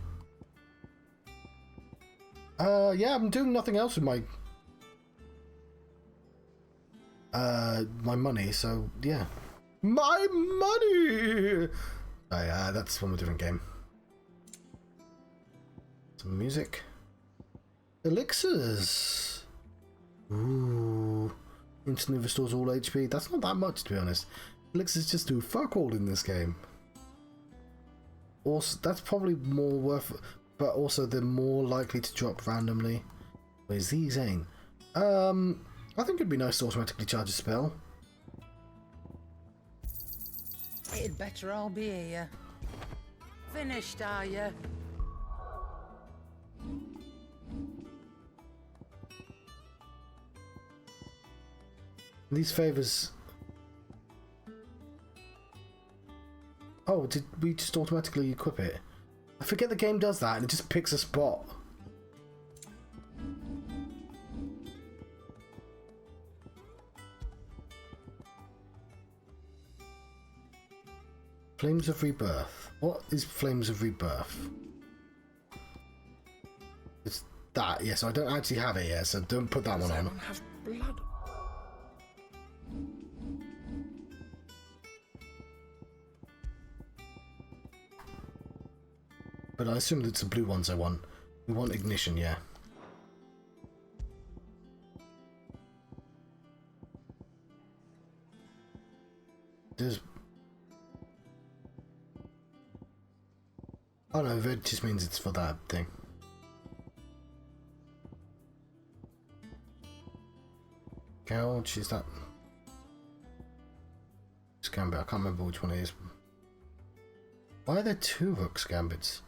Yeah, I'm doing nothing else with my my money, so yeah. My money! Oh yeah, that's from a different game. Some music. Elixirs! Ooh. Instantly restores all HP. That's not that much, to be honest. Elixirs just do fuck all in this game. Also, that's probably more worth it, but also they're more likely to drop randomly. Whereas these ain't. I think it'd be nice to automatically charge a spell. It'd better all be here. Finished, are you? These favors. Oh, did we just automatically equip it? I forget the game does that and it just picks a spot. Flames of Rebirth. What is Flames of Rebirth? It's that, yeah, so I don't actually have it yet, so don't put that one on. Have blood. But I assume it's the blue ones I want. We want ignition, yeah. There's... Oh no, red just means it's for that thing. Gouge, is that... Gambit, I can't remember which one it is. Why are there two Rook's Gambits?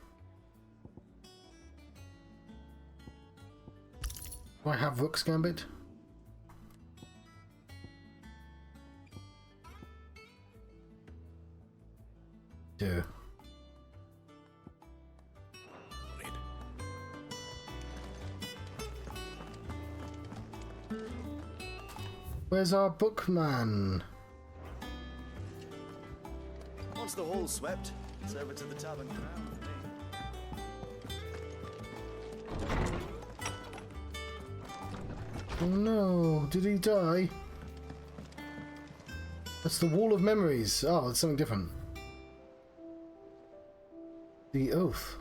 Do I have Rook's Gambit? Do. Where's our bookman? Once the hall's swept, it's over to the Tavern Crown for me. Oh no, did he die? That's the Wall of Memories. Oh, it's something different. The Oath.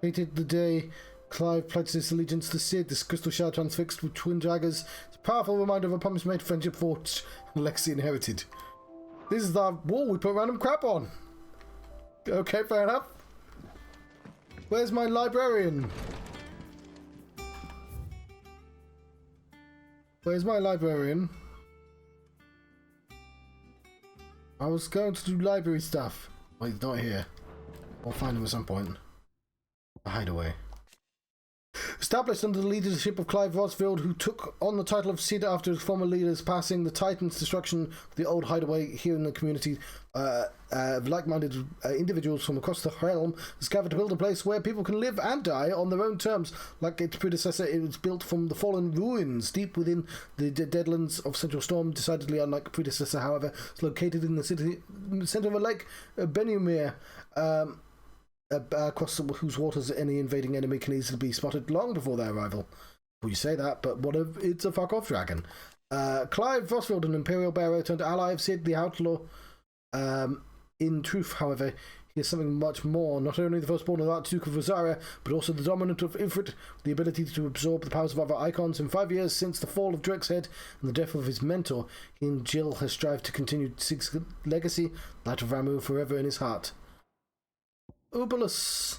Dated the day Clive pledged his allegiance to Cid. This crystal shard transfixed with twin daggers. It's a powerful reminder of a promise made, friendship forged, and legacy inherited. This is the wall we put random crap on. Okay, fair enough. Where's my librarian? Where's my librarian? I was going to do library stuff. Well, he's not here. I'll find him at some point. A hideaway. Established under the leadership of Clive Rosfield, who took on the title of Cid after his former leader's passing, the Titan's destruction of the old hideaway here in the community of like-minded individuals from across the realm has gathered to build a place where people can live and die on their own terms. Like its predecessor, it was built from the fallen ruins deep within the deadlands of Central Storm. Decidedly unlike predecessor, however, it's located in the centre of a lake, Benumir. Across whose waters any invading enemy can easily be spotted long before their arrival. Well, you say that, but what if it's a fuck-off dragon? Clive Rosfield, an Imperial bearer turned ally of Cid the Outlaw. In truth, however, he is something much more. Not only the firstborn of the Archduke of Rosaria, but also the dominant of Ifrit, with the ability to absorb the powers of other icons. In 5 years since the fall of Drake's head and the death of his mentor, he and Jill has strived to continue Sig's legacy, that of Ramu forever in his heart. Obolus,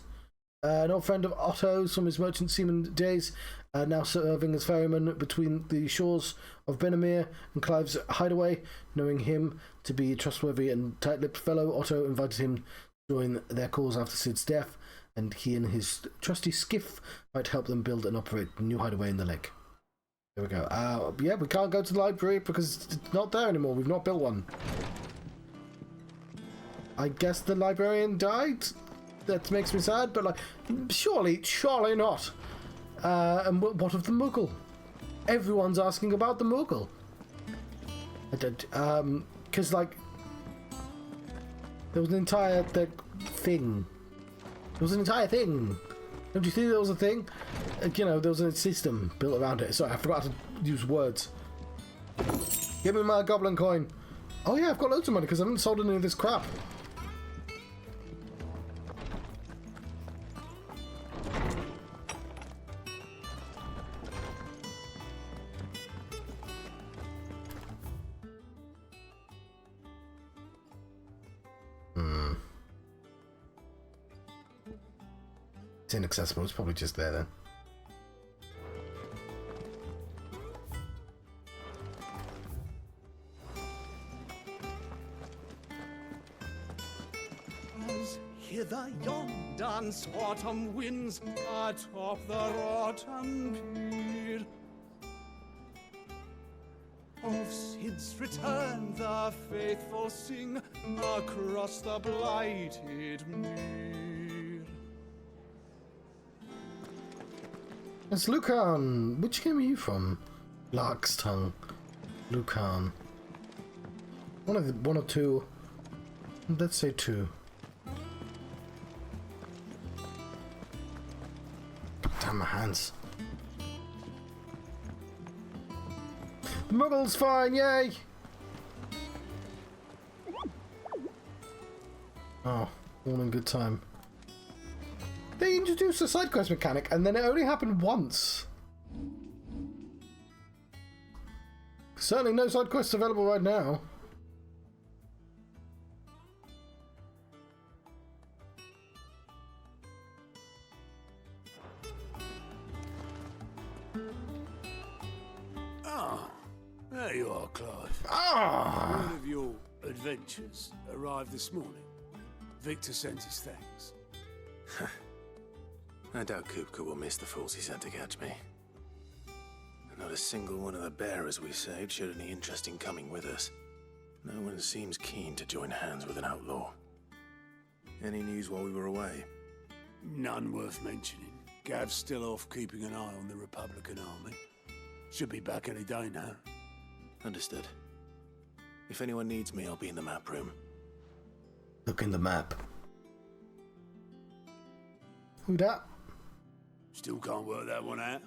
an old friend of Otto's from his merchant seaman days, now serving as ferryman between the shores of Benamir and Clive's hideaway. Knowing him to be a trustworthy and tight-lipped fellow, Otto invited him to join their cause after Sid's death, and he and his trusty skiff might help them build and operate a new hideaway in the lake. There we go. Yeah, we can't go to the library because it's not there anymore. We've not built one. I guess the librarian died? That makes me sad, but like, surely not. And what of the Moogle? Everyone's asking about the Moogle. I don't, because like, there was an entire thing. There was an entire thing. Don't you think there was a thing? You know, there was a system built around it. Sorry, I forgot to use words. Give me my goblin coin. Oh yeah, I've got loads of money because I haven't sold any of this crap. It's inaccessible. It's probably just there then. As hither yon dance autumn winds atop the rotten pier. Of Sid's return the faithful sing across the blighted mere. It's Lucan. Which game are you from? Lark's Tongue. Lucan. One or two. Let's say two. Damn my hands. The Muggle's fine, yay! Oh, all in good time. They introduced a side quest mechanic and then it only happened once. Certainly no side quests available right now. Ah, there you are, Clive. Ah! One of your adventures arrived this morning. Victor sent his thanks. I doubt Kupka will miss the fools he sent to catch me. Not a single one of the bearers we saved showed any interest in coming with us. No one seems keen to join hands with an outlaw. Any news while we were away? None worth mentioning. Gav's still off keeping an eye on the Republican army. Should be back any day now. Understood. If anyone needs me, I'll be in the map room. Look in the map. Who dat? Still can't work that one out.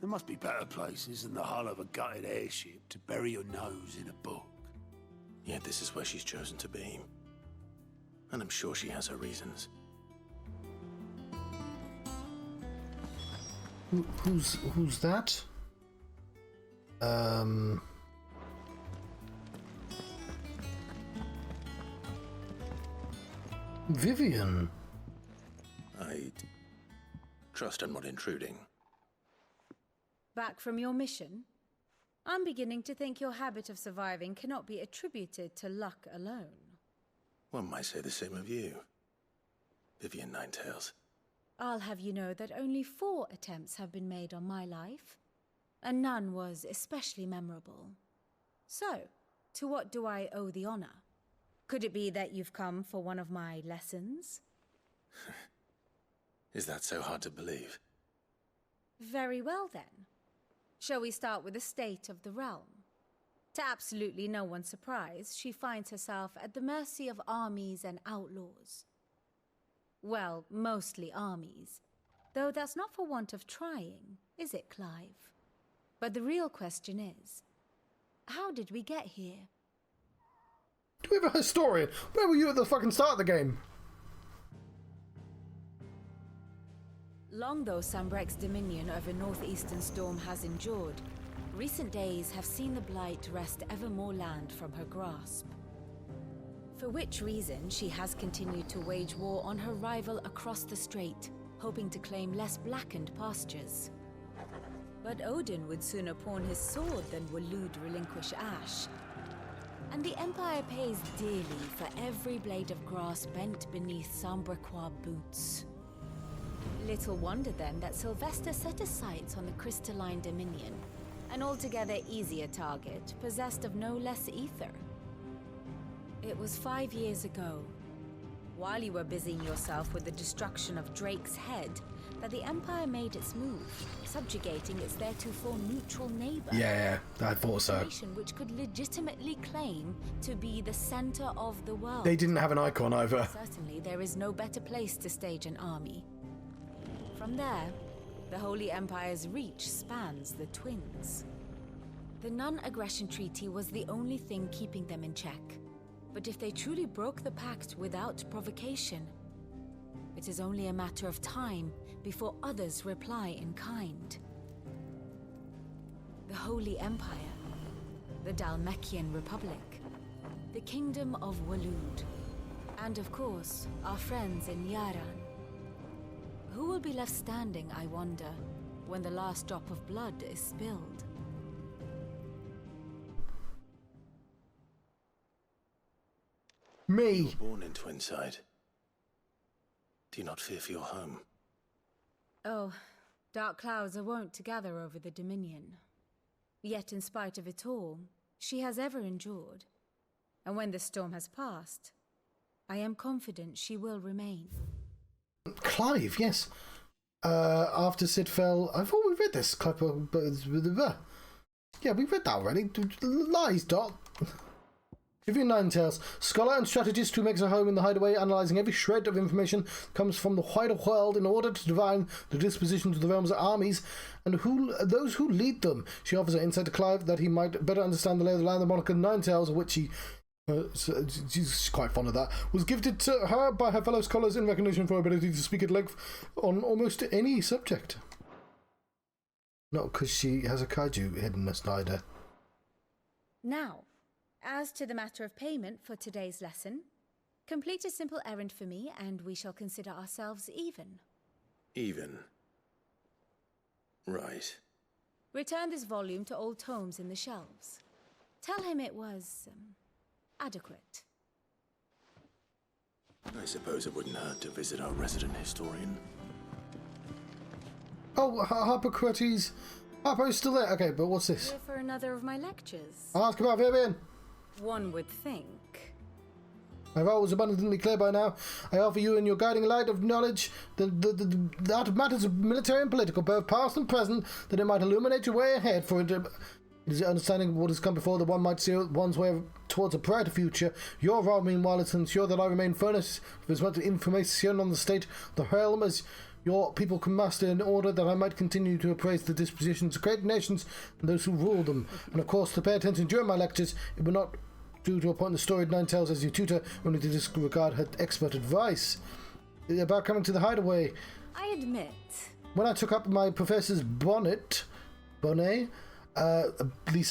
There must be better places than the hull of a gutted airship to bury your nose in a book. Yet this is where she's chosen to be. And I'm sure she has her reasons. Who's that? Vivian. I'd trust I'm not intruding. Back from your mission? I'm beginning to think your habit of surviving cannot be attributed to luck alone. One might say the same of you, Vivian Ninetails. I'll have you know that only 4 attempts have been made on my life, and none was especially memorable. So, to what do I owe the honor? Could it be that you've come for one of my lessons? Is that so hard to believe? Very well then. Shall we start with the state of the realm? To absolutely no one's surprise, she finds herself at the mercy of armies and outlaws. Well, mostly armies. Though that's not for want of trying, is it, Clive? But the real question is, how did we get here? Do we have a historian? Where were you at the fucking start of the game? Long though Sambrek's dominion over northeastern Storm has endured, recent days have seen the Blight wrest ever more land from her grasp. For which reason she has continued to wage war on her rival across the strait, hoping to claim less blackened pastures. But Odin would sooner pawn his sword than Waloed relinquish Ash. And the Empire pays dearly for every blade of grass bent beneath Sambrequois boots. Little wonder then that Sylvester set his sights on the crystalline dominion, an altogether easier target, possessed of no less ether. It was 5 years ago, while you were busying yourself with the destruction of Drake's head, that the Empire made its move, subjugating its theretofore neutral neighbor. Yeah, I thought so. A nation which could legitimately claim to be the center of the world. They didn't have an icon either. Certainly, there is no better place to stage an army. From there, the Holy Empire's reach spans the Twins. The non-aggression treaty was the only thing keeping them in check. But if they truly broke the pact without provocation, it is only a matter of time before others reply in kind. The Holy Empire, the Dhalmekian Republic, the Kingdom of Waloed, and of course, our friends in Yaran. Who will be left standing, I wonder, when the last drop of blood is spilled? Me. You were born in Twinside. Do you not fear for your home? Oh, dark clouds are wont to gather over the Dominion. Yet in spite of it all, she has ever endured. And when the storm has passed, I am confident she will remain. Clive, yes. After Sid fell, I thought we read this. Yeah, we read that already. Lies, Dot. Reviewing Ninetales, scholar and strategist who makes a home in the hideaway, analysing every shred of information comes from the wider world in order to divine the dispositions of the realm's armies and those who lead them. She offers her insight to Clive that he might better understand the lay of the land. The moniker Ninetales, of which she's quite fond of that, was gifted to her by her fellow scholars in recognition for her ability to speak at length on almost any subject. Not because she has a kaiju hidden aside her. Now, as to the matter of payment for today's lesson, complete a simple errand for me and we shall consider ourselves even. Even? Right. Return this volume to old tomes in the shelves. Tell him it was adequate. I suppose it wouldn't hurt to visit our resident historian. Oh, Harpocrates. Harpo's still there. Okay, but what's this? Here for another of my lectures. Ask about Vivian. One would think. My role was abundantly clear by now. I offer you in your guiding light of knowledge that of matters of military and political, both past and present, that it might illuminate your way ahead, for it is the understanding of what has come before that one might see one's way towards a brighter future. Your role, meanwhile, is to ensure that I remain furnished with as much information on the state of the realm as your people can master, in order that I might continue to appraise the dispositions of great nations and those who rule them. And of course, to pay attention during my lectures, it will not do to appoint the storied Ninetales as your tutor, only to disregard her expert advice. About coming to the hideaway. I admit. When I took up my professor's bonnet, Lisa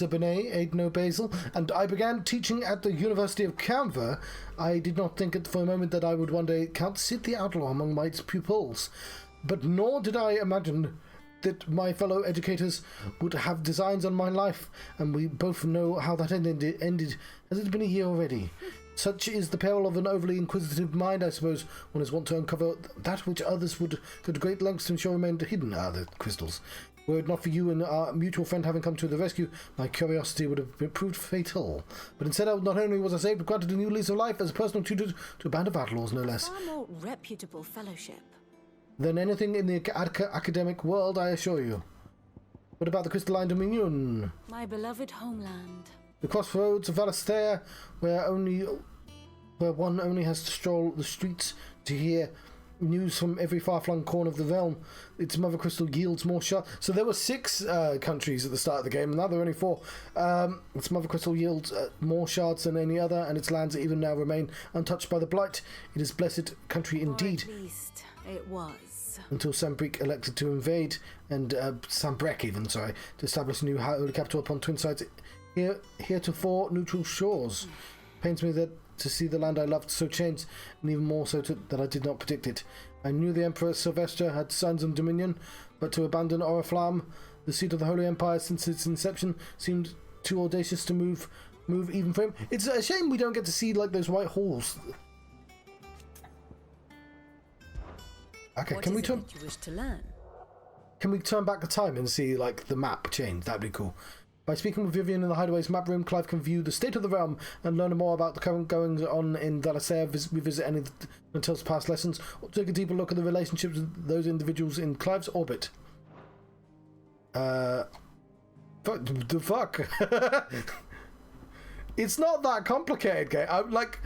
Bonet, Aidno Basil, and I began teaching at the University of Canva, I did not think for a moment that I would one day count Sid the Outlaw among my pupils. But nor did I imagine that my fellow educators would have designs on my life, and we both know how that ended. Has it been a year already? Such is the peril of an overly inquisitive mind, I suppose. One is wont to uncover that which others would go to great lengths to ensure remained hidden. The crystals. Were it not for you and our mutual friend having come to the rescue, my curiosity would have proved fatal. But instead, not only was I saved, but granted a new lease of life as a personal tutor to a band of outlaws, no less. Far more reputable fellowship than anything in the academic world, I assure you. What about the Crystalline Dominion? My beloved homeland. The crossroads of Valisthea, where one only has to stroll the streets to hear news from every far-flung corner of the realm. Its Mothercrystal yields more shards. So there were 6 countries at the start of the game, and now there are only 4. Its Mothercrystal yields more shards than any other, and its lands even now remain untouched by the blight. It is blessed country indeed. Or at least it was. Until Sambrek elected to invade, and Sambrek even, sorry, to establish a new holy capital upon twin sides heretofore neutral shores. Pains me that to see the land I loved so changed, and even more so that I did not predict it. I knew the Emperor Sylvester had sons and dominion, but to abandon Oriflamme, the seat of the Holy Empire since its inception, seemed too audacious to move even for him. It's a shame we don't get to see like those white halls. Okay, What can is we it turn? that you wish to learn? Can we turn back the time and see like the map change? That'd be cool. By speaking with Vivian in the Hideaway's map room, Clive can view the state of the realm and learn more about the current goings on in Dalasea, revisit any of Mantel's past lessons, or take a deeper look at the relationships of those individuals in Clive's orbit. The fuck? It's not that complicated, game. I'm like...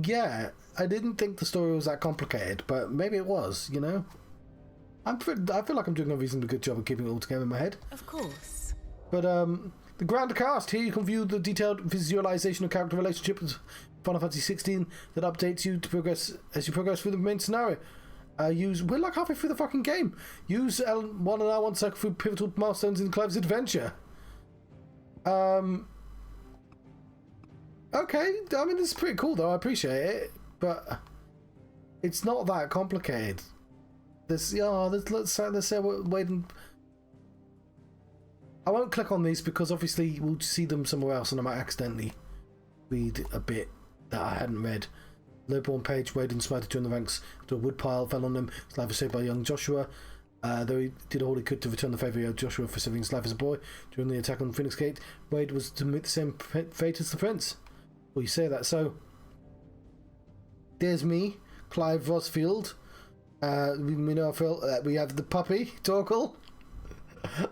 yeah, I didn't think the story was that complicated, but maybe it was, you know? I feel like I'm doing a reasonably good job of keeping it all together in my head. Of course. But the grand cast, here you can view the detailed visualization of character relationships with Final Fantasy XVI that updates you to progress as you progress through the main scenario. We're like halfway through the fucking game. Use L1 and R1 cycle through pivotal milestones in Clive's adventure. Okay, I mean this is pretty cool though. I appreciate it, but it's not that complicated. Let's say we're waiting. I won't click on these because obviously we'll see them somewhere else, and I might accidentally read a bit that I hadn't read. Lowborn page, Wade inspired to join the ranks to a woodpile, fell on him. His life was saved by young Joshua. Though he did all he could to return the favour of Joshua for saving his life as a boy during the attack on Phoenix Gate, Wade was to meet the same fate as the prince. Well, you say that, so there's me, Clive Rosfield. We know Phil. We have the puppy, Torkel.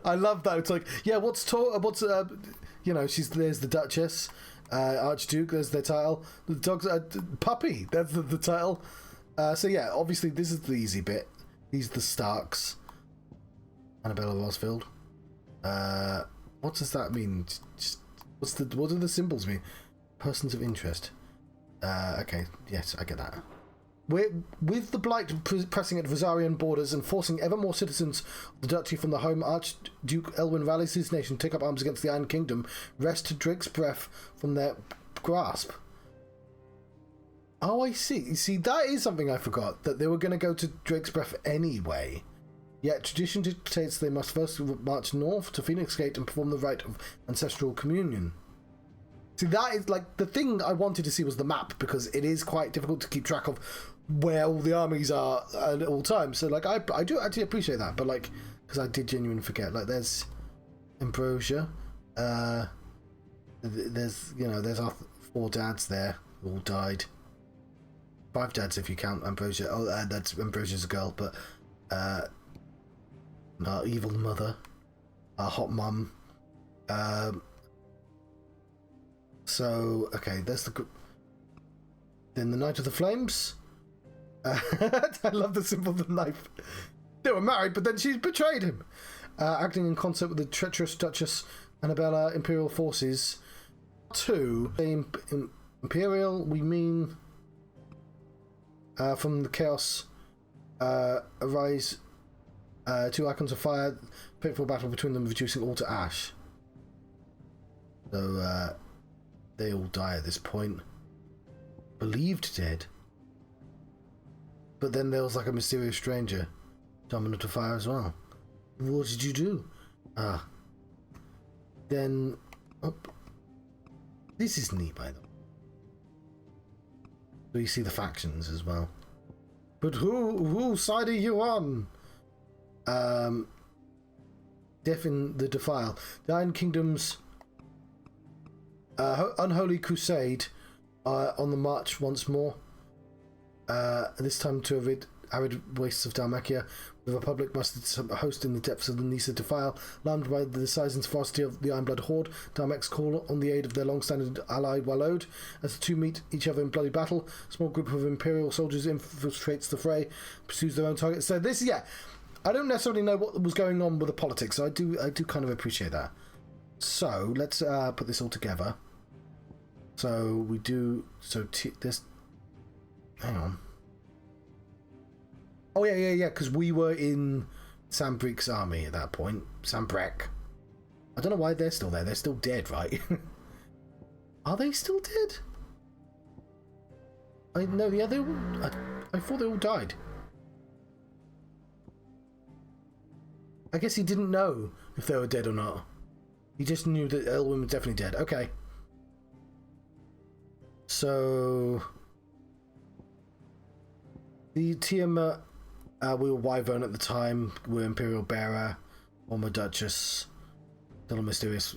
I love that. It's like, yeah, you know, there's the Duchess, Archduke. There's their title. The dog's puppy. That's the title. So yeah, obviously this is the easy bit. These are the Starks. Annabella Rosfield. What does that mean? What do the symbols mean? Persons of interest. Okay, yes, I get that. With the Blight pressing at Rosarian borders and forcing ever more citizens of the duchy from the home, Archduke Elwyn rallies his nation to take up arms against the Iron Kingdom, wrest Drake's breath from their grasp. Oh, I see. See, that is something I forgot, that they were going to go to Drake's breath anyway. Yet tradition dictates they must first march north to Phoenix Gate and perform the rite of ancestral communion. See, that is like the thing I wanted to see was the map, because it is quite difficult to keep track of where all the armies are at all times. So like I do actually appreciate that, but like because I did genuinely forget. Like there's Ambrosia, there's our 4 dads there who all died. 5 dads if you count Ambrosia. Oh, that's Ambrosia's a girl, but our evil mother, our hot mum. So okay, there's then the Knight of the Flames. I love the symbol of the knife. They were married, but then she betrayed him. Acting in concert with the treacherous Duchess Annabella, Imperial forces. 2 Imperial, we mean from the chaos arise 2 icons of fire, fateful battle between them, reducing all to ash. So they all die at this point. Believed dead. But then there was like a mysterious stranger, dominant of fire as well. What did you do? Then... Oh, this is neat, by the way. So you see the factions as well. But whose side are you on? Death in the Defile. The Iron Kingdom's unholy crusade on the march once more. This time to arid wastes of Dalmacia, The Republic mustered a host in the depths of the Nisa defile. Alarmed by the size and ferocity of the Ironblood horde, Darmex call on the aid of their long-standing ally Walode. As the two meet each other in bloody battle, a small group of Imperial soldiers infiltrates the fray, pursues their own target. So this, yeah, I don't necessarily know what was going on with the politics, so I do kind of appreciate that. So let's put this all together. So we do this. Hang on. Oh yeah, because we were in Sambreck's army at that point. Sambreck. I don't know why they're still there. They're still dead, right? Are they still dead? I thought they all died. I guess he didn't know if they were dead or not. He just knew that Elwyn was definitely dead. Okay. So the Tiamat. We were Wyvern at the time. We were Imperial Bearer, former Duchess, little mysterious.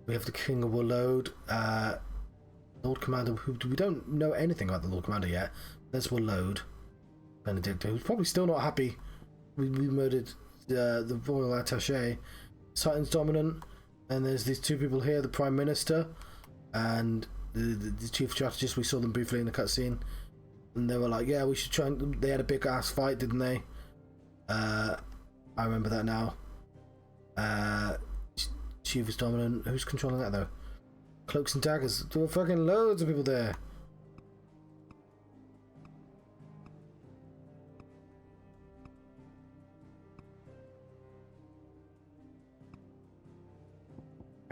We have the King of Walode, Lord Commander. Who we don't know anything about the Lord Commander yet. There's Walode, Benedicta, who's probably still not happy. We murdered the Royal Attaché, Titan's Dominant, and there's these two people here: the Prime Minister and the Chief Strategist. We saw them briefly in the cutscene. And they were like, yeah, we should try and... They had a big ass fight, didn't they? I remember that now. Chief is Dominant. Who's controlling that, though? Cloaks and Daggers. There were fucking loads of people there.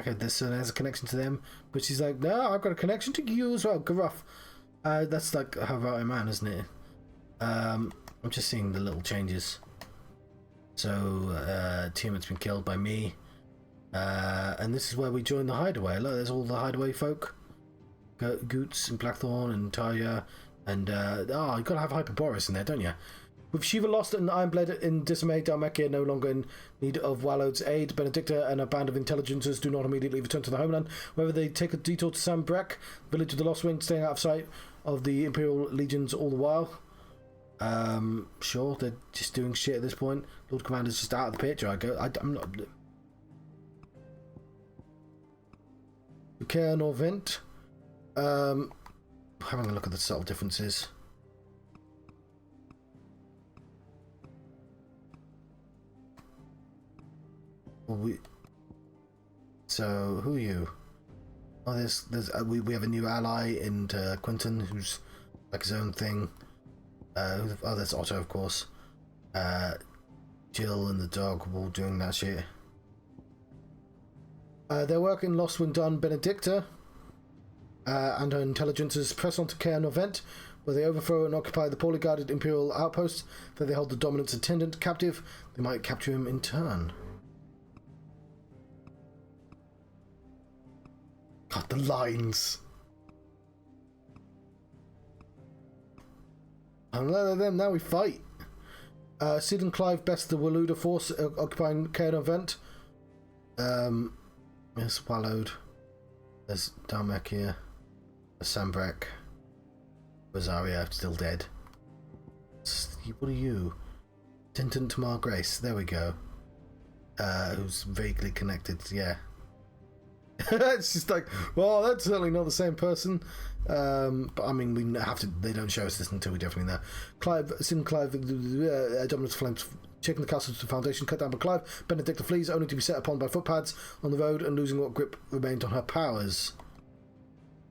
Okay, there's a connection to them. But she's like, no, I've got a connection to you as well, Gruff. That's like How About a Man, isn't it? I'm just seeing the little changes. So, Tiamat's been killed by me. And this is where we join the hideaway. Look, there's all the hideaway folk. Goots and Blackthorn and Tarja. And, you gotta have Hyperboreus in there, don't you? With Shiva lost and Ironblade in dismay, Dhalmekia no longer in need of Walode's aid. Benedicta and a band of intelligencers do not immediately return to the homeland. Whether they take a detour to Sambreck, village of the Lost Wing, staying out of sight of the Imperial legions all the while. Sure, they're just doing shit at this point. Lord Commander's just out of the picture. I'm not... Care nor vent. Having a look at the subtle differences. So who are you? Oh, we have a new ally in Quentin, who's like his own thing. There's Otto, of course. Jill and the dog were all doing that shit. Their work in Lost when done. Benedicta and her intelligences press on to Caer Norvent, where they overthrow and occupy the poorly guarded Imperial outpost. There they hold the Dominant's attendant captive. They might capture him in turn. God, the lines. And then now we fight. Sid and Clive best the Waluda force occupying Caer Norvent. There's Walode. There's Dhalmekia. There's Sambreck. Rosaria, still dead. What are you? Tintin Tamar Grace. There we go. Who's vaguely connected, yeah. It's just like, well, that's certainly not the same person. But I mean, we have to. They don't show us this until we definitely know. Clive, Dominant's flames taking the castle to the foundation, cut down by Clive. Benedicta flees, only to be set upon by footpads on the road and losing what grip remained on her powers.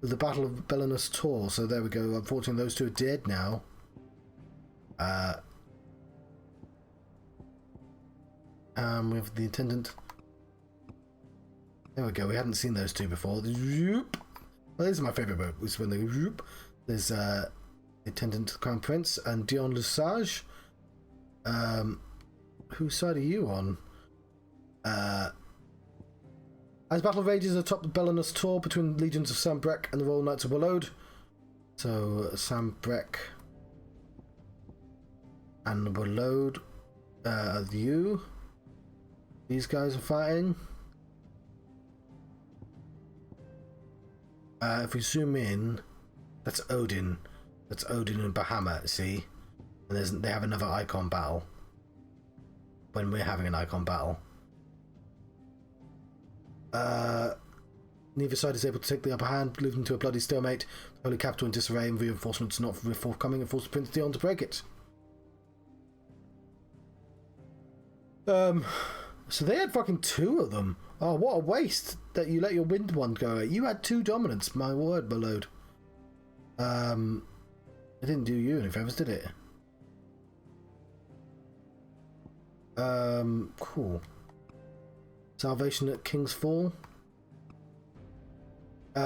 The Battle of Belenus Tor. So there we go. Unfortunately, those two are dead now. We have the attendant. There we go. We hadn't seen those two before. Well, this is my favourite bit. It's when they whoop. There's the attendant to the Crown Prince and Dion Lesage. Whose side are you on? As battle rages atop the Belenus Tor between the legions of Sambreck and the Royal Knights of Walode. So Sambreck and Walode. You. These guys are fighting. If we zoom in, that's Odin. That's Odin and Bahamut, see? And they have another icon battle. When we're having an icon battle. Neither side is able to take the upper hand, leading to a bloody stalemate. The holy capital in disarray and reinforcements not forthcoming and force Prince Dion to break it. So they had fucking 2 of them. Oh, what a waste that you let your wind one go. You had 2 dominants, my word, my lord. It didn't do you any favours, did it? Cool. Salvation at King's Fall.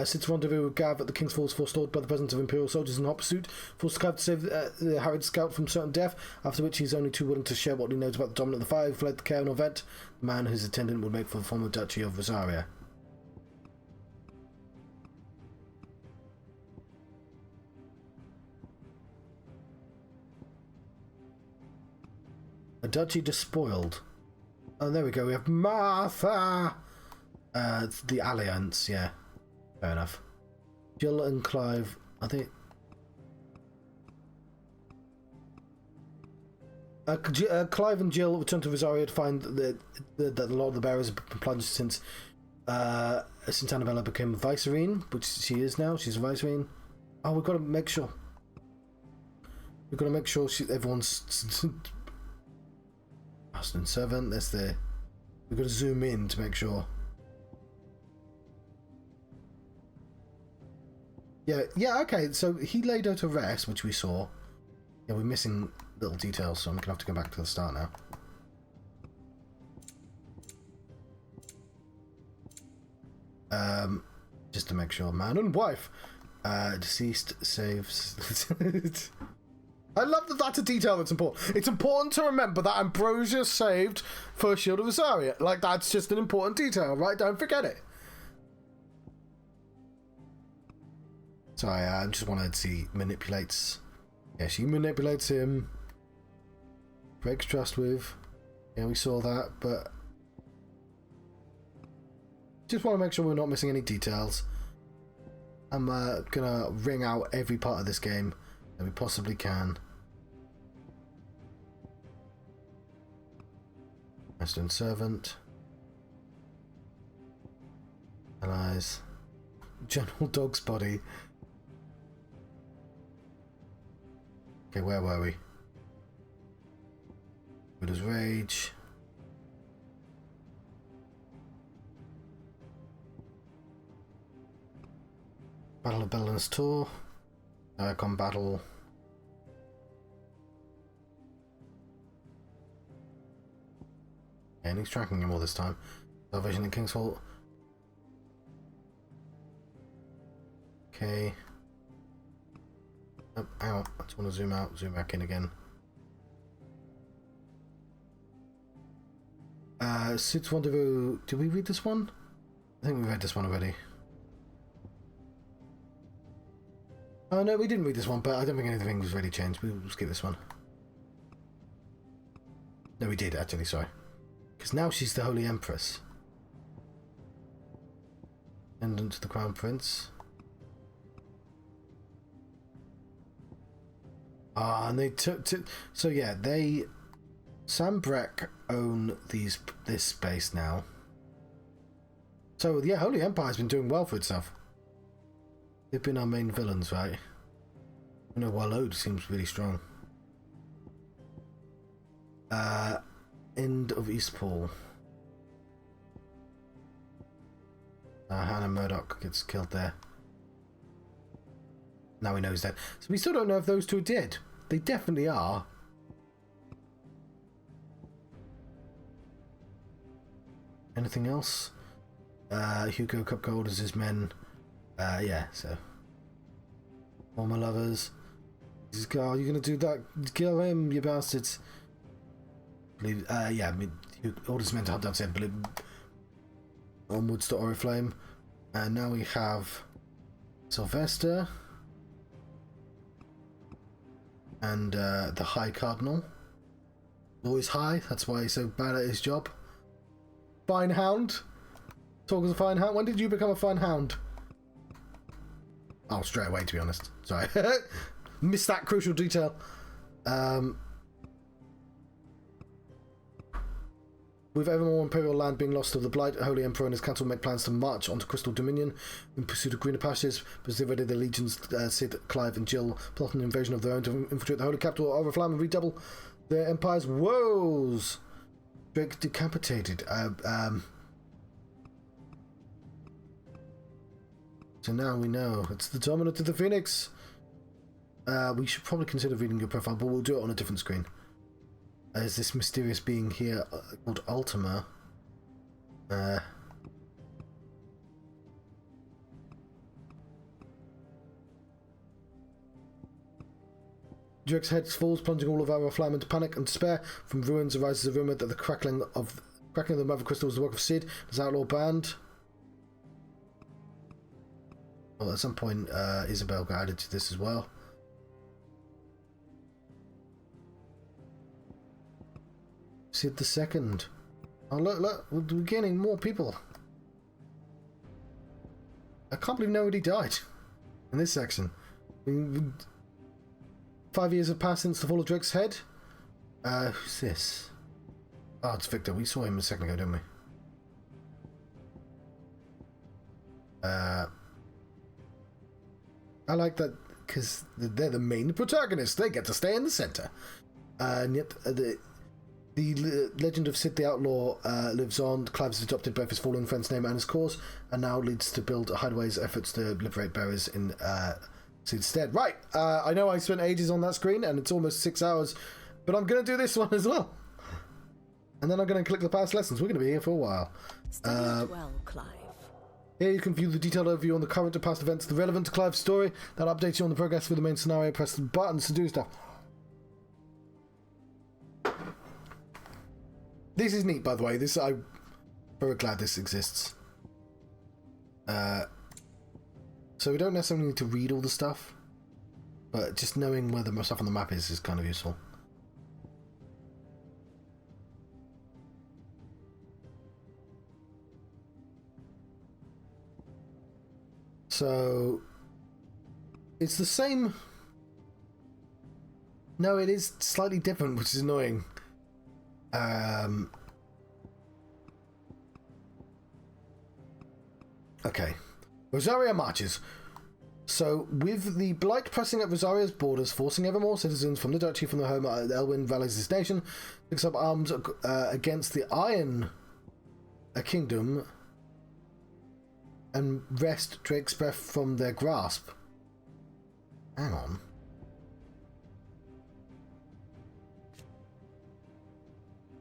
Sid's rendezvous with Gav at the King's Fall is forestalled by the presence of Imperial soldiers in hot pursuit, forced Gav to save the harried scout from certain death, after which he's only too willing to share what he knows about the dominant of the fire who fled the care and event, the man whose attendant would make for the former Duchy of Rosaria. A duchy despoiled. Oh, there we go. We have Martha. The Alliance, yeah. Fair enough. Jill and Clive, I think. Clive and Jill return to Rosaria to find that a lot of the bearers have been plunged since Annabella became Vicereine, which she is now. She's a Vicereine. Oh, we've got to make sure. We've got to make sure everyone's. Master and Servant. That's the. We've got to zoom in to make sure. Yeah, okay, so he laid her to rest, which we saw. Yeah, we're missing little details, so I'm going to have to go back to the start now. Just to make sure. Man and wife. Deceased saves. I love that that's a detail that's important. It's important to remember that Ambrosia saved for Shield of Rosaria. Like, that's just an important detail, right? Don't forget it. Sorry, I just wanted to see manipulates. Yeah, she manipulates him. Breaks trust with. Yeah, we saw that, but just want to make sure we're not missing any details. I'm gonna ring out every part of this game that we possibly can. Master and Servant. Allies. General Dog's Body. Okay, where were we? Widow's Rage. Battle of Belen's Tour. Icon Battle. And he's tracking him all this time. Salvation in King's Hall. Okay. Oh, ow. I just want to zoom out, zoom back in again. Sid's Rendezvous. Did we read this one? I think we read this one already. Oh no, we didn't read this one, but I don't think anything was really changed. We'll skip this one. No, we did actually, sorry. Because now she's the Holy Empress. Pendant to the Crown Prince. Ah, and they took to. So yeah, Sam Breck own this space now. So yeah, Holy Empire's been doing well for itself. They've been our main villains, right? You know, Walload seems really strong. End of Eastpool. Hannah Murdoch gets killed there. Now we know he's dead. So we still don't know if those two are dead. They definitely are. Anything else? Hugo Cupgold as his men. Yeah, so. Former lovers. He's you're gonna do that? Kill him, you bastards. Yeah, I mean, orders men to hunt down said, but onwards to Oriflame. And now we have Sylvester. And the High Cardinal. Always high, that's why he's so bad at his job. Fine Hound. Talk as a Fine Hound. When did you become a Fine Hound? Oh, straight away, to be honest. Sorry. Missed that crucial detail. With ever more Imperial land being lost to the Blight, Holy Emperor and his council make plans to march onto Crystal Dominion in pursuit of greener pastures, but they've ready their legions, Sid, Clive and Jill, plotting an invasion of their own to infiltrate the Holy Capital, overflame and redouble their empire's woes. Drake decapitated. So now we know. It's the Dominant of the Phoenix. We should probably consider reading your profile, but we'll do it on a different screen. There's this mysterious being here called Ultima. Drake's head falls, plunging all of our flame into panic and despair. From ruins arises a rumour that the crackling of the Mothercrystal is the work of Sid, his outlaw band. Well, at some point, Isabel got added to this as well. Sid the Second. Oh, look, we're gaining more people. I can't believe nobody died in this section. 5 years have passed since the fall of Drake's head. Who's this? Oh, it's Victor. We saw him a second ago, didn't we? I like that because they're the main protagonists. They get to stay in the center. And yet, the legend of Sid the Outlaw lives on. Clive has adopted both his fallen friend's name and his cause, and now leads to build hideaways efforts to liberate bearers in Sid's stead. Right, I know I spent ages on that screen, and it's almost 6 hours, but I'm going to do this one as well. And then I'm going to click the past lessons. We're going to be here for a while. Study it well, Clive. Here you can view the detailed overview on the current and past events, the relevant to Clive's story. That updates you on the progress through the main scenario. Press the buttons to do stuff. This is neat, by the way. I'm very glad this exists. So we don't necessarily need to read all the stuff, but just knowing where the stuff on the map is kind of useful. So it's the same. No, it is slightly different, which is annoying. Okay. Rosaria marches. So, with the Blight pressing at Rosaria's borders, forcing ever more citizens from the duchy from the home Elwyn rallies his nation, picks up arms against the Iron Kingdom and wrest Drake's breath from their grasp. Hang on.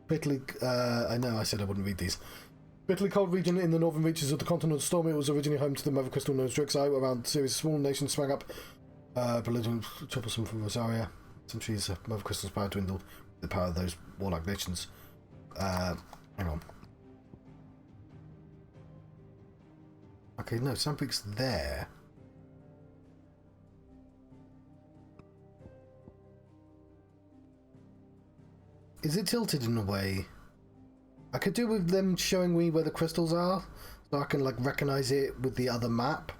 Bitterly, I know I said I wouldn't read these. Bitterly cold region in the northern reaches of the continent of Stormy. It was originally home to the Mothercrystal known as Drake's Eye. Around a series of small nations sprang up. Belligerent, troublesome from Rosaria. Essentially, as Mothercrystal's power dwindled, the power of those warlike nations. Hang on. Okay, no, Sandpeak's there. Is it tilted in a way? I could do with them showing me where the crystals are, so I can like recognize it with the other map.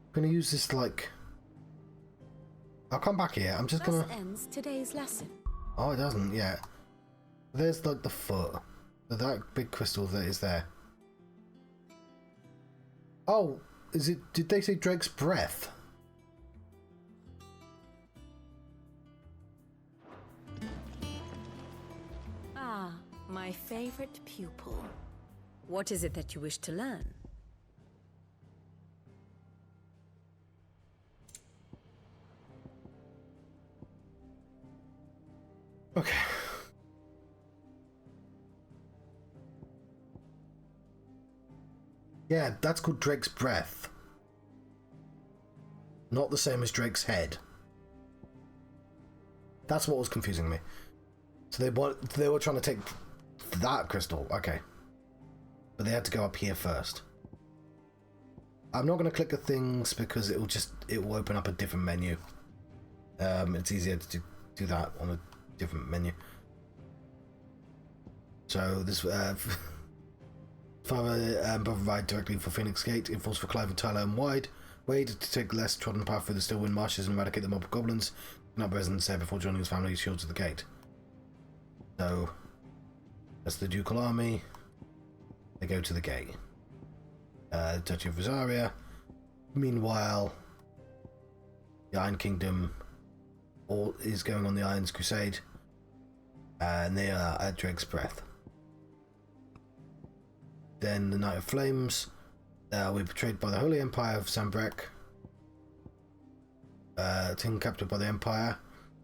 I'm gonna use this like. I'll come back here. I'm just gonna. Ends today's lesson. Oh, it doesn't yet. There's like the foot. That big crystal that is there. Oh, is it? Did they say Drake's breath? Ah, my favorite pupil. What is it that you wish to learn? Okay. Yeah, that's called Drake's breath. Not the same as Drake's head. That's what was confusing me. So they were trying to take that crystal, okay. But they had to go up here first. I'm not going to click the things because it will open up a different menu. It's easier to do that on a different menu. So this Father and brother ride directly for Phoenix Gate, enforced for Clive and Tyler and Wade to take the less trodden path through the Stillwind marshes and eradicate the mob of goblins. Not residents there before joining his family shields at the gate. So that's the Ducal Army. They go to the gate. Duchy of Rosaria. Meanwhile, the Iron Kingdom is going on the Iron's Crusade, and they are at Drake's Breath. Then the Knight of Flames. We're betrayed by the Holy Empire of Sambrek. Taken captive by the Empire.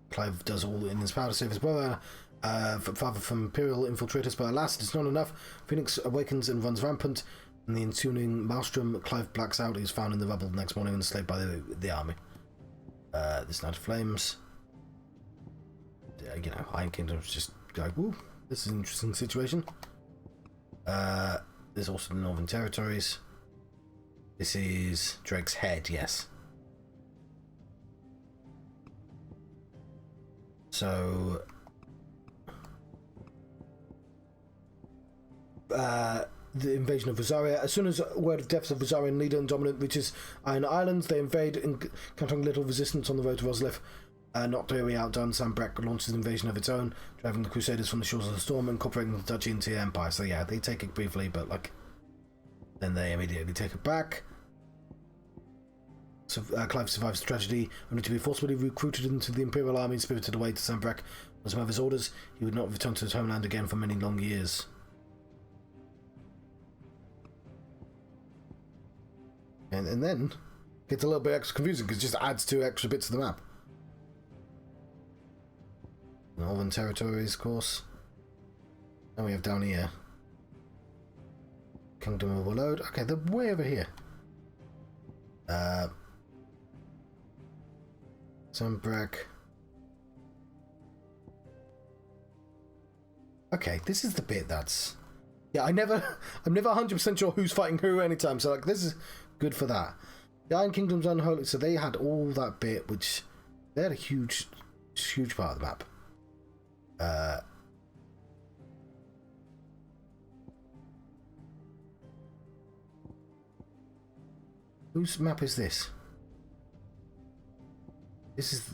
Clive does all in his power to save his brother, father from Imperial infiltrators, but alas, it's not enough. Phoenix awakens and runs rampant. In the ensuing maelstrom, Clive blacks out. He's found in the rubble the next morning and enslaved by the army. This Knight of Flames. You know, Iron Kingdom's just like, woo, this is an interesting situation. There's also the Northern Territories. This is Drake's head, yes. So, the invasion of Rosaria. As soon as word of deaths of Rosarian leader and dominant reaches Iron Islands, they invade, encountering little resistance on the road to Roslif. Not really outdone, Sambrek launches an invasion of its own, driving the Crusaders from the shores of the storm and incorporating the duchy into the Empire. So yeah, they take it briefly, but like, then they immediately take it back. So Clive survives the tragedy, only to be forcibly recruited into the Imperial army and spirited away to Sambrek. On some of his orders, he would not return to his homeland again for many long years. And then it gets a little bit extra confusing because it just adds 2 extra bits to the map. Northern Territories, of course. And we have down here Kingdom of Overload. Okay, they're way over here. Sambrek. Okay, this is the bit that's... Yeah, I'm never 100% sure who's fighting who anytime, so like, this is good for that. The Iron Kingdom's unholy, so they had all that bit, which... They had a huge part of the map. Whose map is this? This is...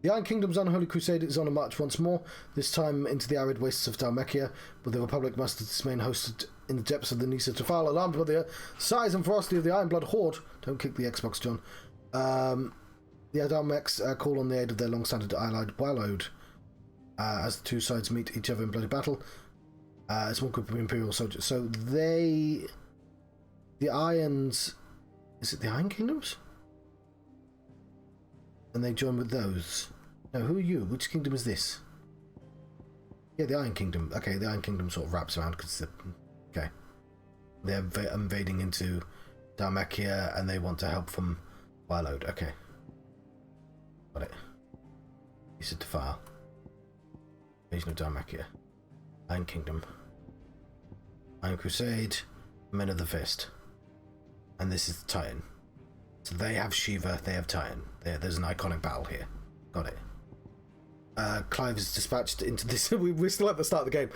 The Iron Kingdom's unholy crusade is on a march once more, this time into the arid wastes of Dalmekia, but the Republic mustered its main hosted in the depths of the Nisa Tafal, alarmed by the size and ferocity of the Ironblood horde. Don't kick the Xbox, John. The Adalmex call on the aid of their long-standing allied Wallowed, as the two sides meet each other in bloody battle. A small group of Imperial soldiers. So they... The Irons... Is it the Iron Kingdoms? And they join with those. No, who are you? Which kingdom is this? Yeah, the Iron Kingdom. Okay, the Iron Kingdom sort of wraps around because okay. They're invading into Dalmekia and they want to help from Wallowed. Okay. Got it. You said to file. Invasion of Dalmekia. Iron Kingdom. Iron Crusade. Men of the Fist. And this is the Titan. So they have Shiva, they have Titan. There's an iconic battle here. Got it. Clive is dispatched into this. We're still at the start of the game.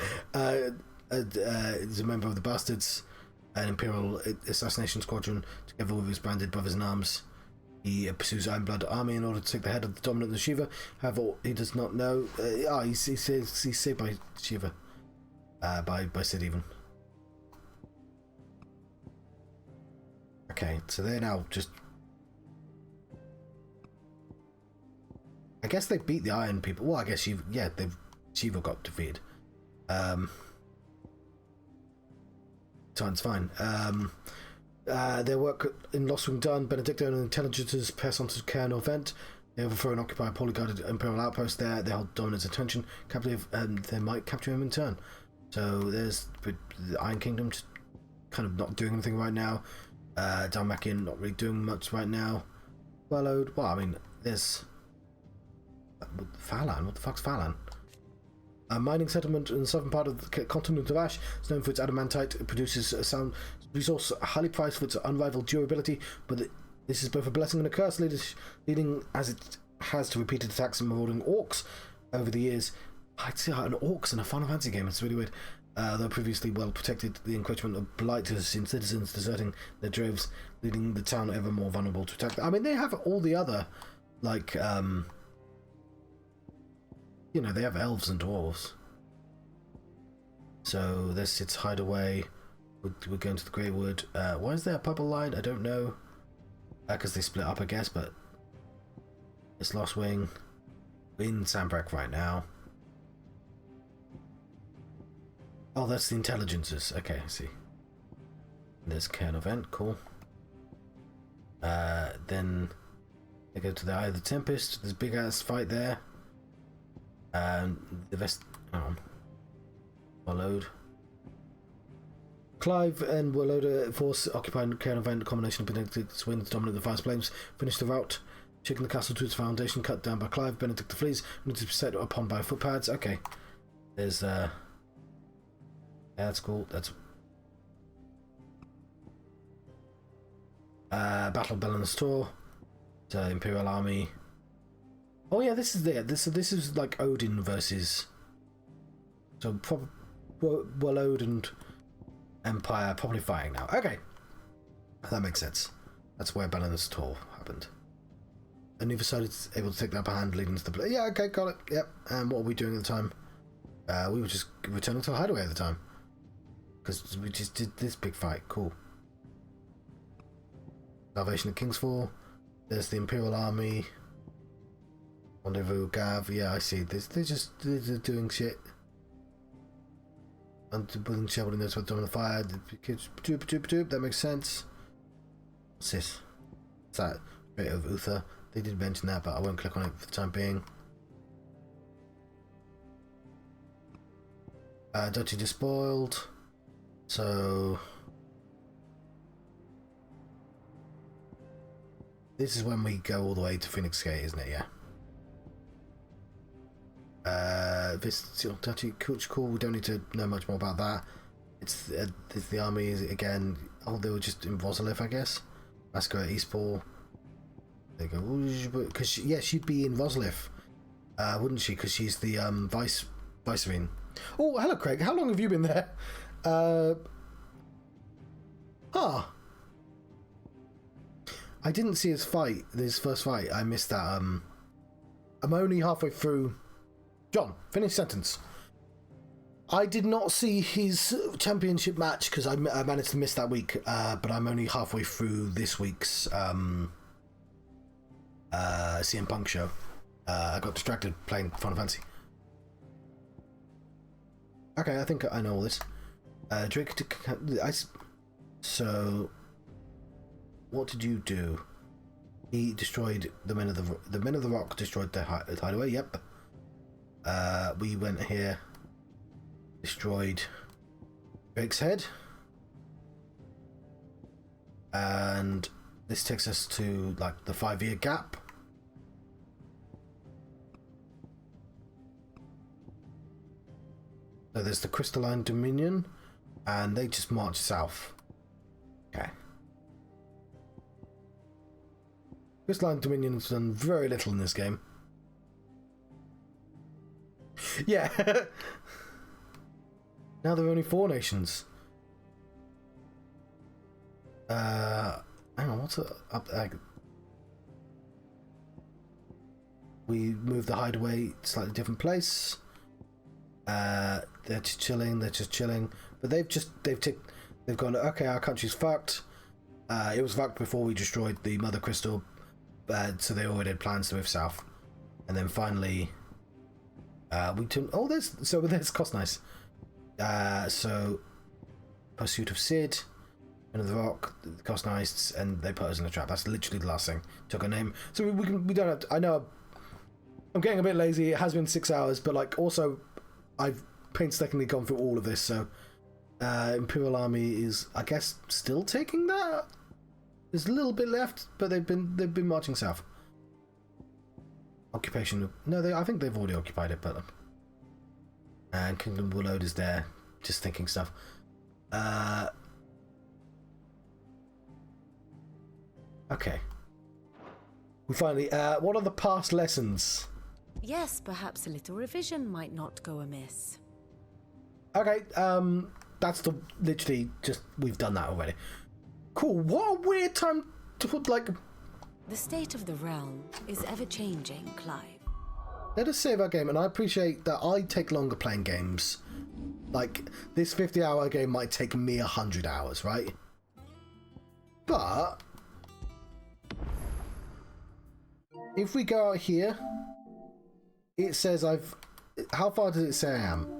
He's a member of the Bastards, an Imperial assassination squadron, together with his branded brothers in arms. He pursues Ironblood army in order to take the head of the dominant of Shiva. However, he does not know. He's saved by Shiva. By Sid even. Okay, so they're now just... I guess they beat the Iron people. Well, I guess Shiva... Yeah, Shiva got defeated. Time's fine. Their work in Lost Wing done. Benedicto and intelligence pass on to Cairn or Vent. They overthrow and occupy a poorly guarded Imperial outpost there. They hold dominant's attention, captive, and they might capture him in turn. So there's the Iron Kingdom just kind of not doing anything right now. Dalmekian not really doing much right now. Wallowed. Well, I mean, there's... Falan? What the fuck's Falan? A mining settlement in the southern part of the continent of Ash. It's known for its adamantite. It produces a sound resource highly prized for its unrivaled durability, but this is both a blessing and a curse, leading as it has to repeated attacks and marauding orcs over the years. I'd say an orcs in a Final Fantasy game. It's really weird. Though previously well protected, the encroachment of blighters in citizens deserting their droves, leaving the town ever more vulnerable to attack. I mean, they have all the other, like, they have elves and dwarves. So there's its hideaway. We're going to the Grey Wood. Why is there a purple line? I don't know. Because they split up, I guess, but it's Lost Wing. We're in Sandbreak right now. Oh, that's the intelligences. Okay, I see. There's Cairn event, cool. Then they go to the Eye of the Tempest. There's a big ass fight there. The rest. Followed. Clive and Warloda force occupying Cairn event. Combination of Benedict's winds dominate the fire's flames. Finish the rout. Shaking the castle to its foundation. Cut down by Clive. Benedict flees. Need to be set upon by footpads. Okay. There's yeah, that's cool. That's Battle of Belen's Tor. Imperial Army. Oh yeah, this is there. This is like Odin versus. So Warlode and Empire probably fighting now. Okay, that makes sense. That's where Belen's Tor happened. And neither side is able to take the upper hand, leading to the play. Yeah, okay, got it. Yep. And what were we doing at the time? We were just returning to the hideaway at the time. Because we just did this big fight. Cool. Salvation of Kingsfall. There's the Imperial Army. Rendezvous, Gav. Yeah, I see. They're doing shit. And putting shoveling those with the fire. That makes sense. What's this? What's that? Bit of Uther. They did mention that, but I won't click on it for the time being. Duchy despoiled. So this is when we go all the way to Phoenix Gate, isn't it? Yeah. This Duchy cool. We don't need to know much more about that. It's the army again. Oh, they were just in Rosalith, I guess. Massacre at Eastport. They go because she'd be in Rosalith, wouldn't she? Because she's the vicereine. Oh, hello, Craig. How long have you been there? I didn't see his first fight. I missed that. I'm only halfway through. John, finish sentence. I did not see his championship match because I managed to miss that week. But I'm only halfway through this week's CM Punk show. I got distracted playing Final Fantasy. Okay, I think I know all this. Drake, so what did you do? He destroyed the men of the rock. Destroyed the hideaway. Yep. We went here. Destroyed Drake's head, and this takes us to like the 5-year gap. So there's the Crystalline Dominion, and they just march south. Okay. Crystalline Dominion's done very little in this game. Yeah. Now there are only 4 nations. Hang on, what's up? We moved the hideaway to a slightly different place. They're just chilling. But they've gone, okay, our country's fucked. It was fucked before we destroyed the Mothercrystal, so they already had plans to move south. And then finally, there's Cost Nice. So Pursuit of Sid, and the Rock, the Cost Nice, and they put us in a trap. That's literally the last thing. Took a name, so we don't have to, I know I'm getting a bit lazy. It has been 6 hours, but like also I've painstakingly gone through all of this. So Imperial Army is, I guess, still taking that. There's a little bit left, but they've been marching south. Occupation. No, I think they've already occupied it, but and Kingdom Warlode is there, just thinking stuff. Okay. We finally. What are the past lessons? Yes, perhaps a little revision might not go amiss. Okay, that's literally just, we've done that already. Cool, what a weird time to put, like... The state of the realm is ever-changing, Clive. Let us save our game, and I appreciate that I take longer playing games. Like, this 50-hour game might take me 100 hours, right? But... if we go out here, it says I've... How far does it say I am?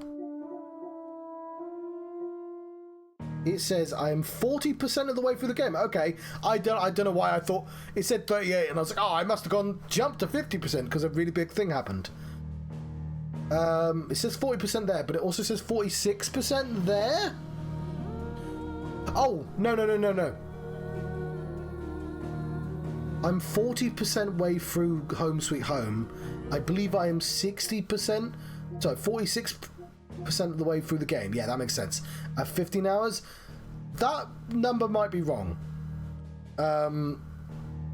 It says I am 40% of the way through the game. Okay, I don't know why I thought it said 38, and I was like, oh, I must have jumped to 50% because a really big thing happened. It says 40% there, but it also says 46% there. Oh, no. I'm 40% way through Home Sweet Home. I believe I am 60%. So 46% of the way through the game. Yeah, that makes sense. 15 hours. That number might be wrong.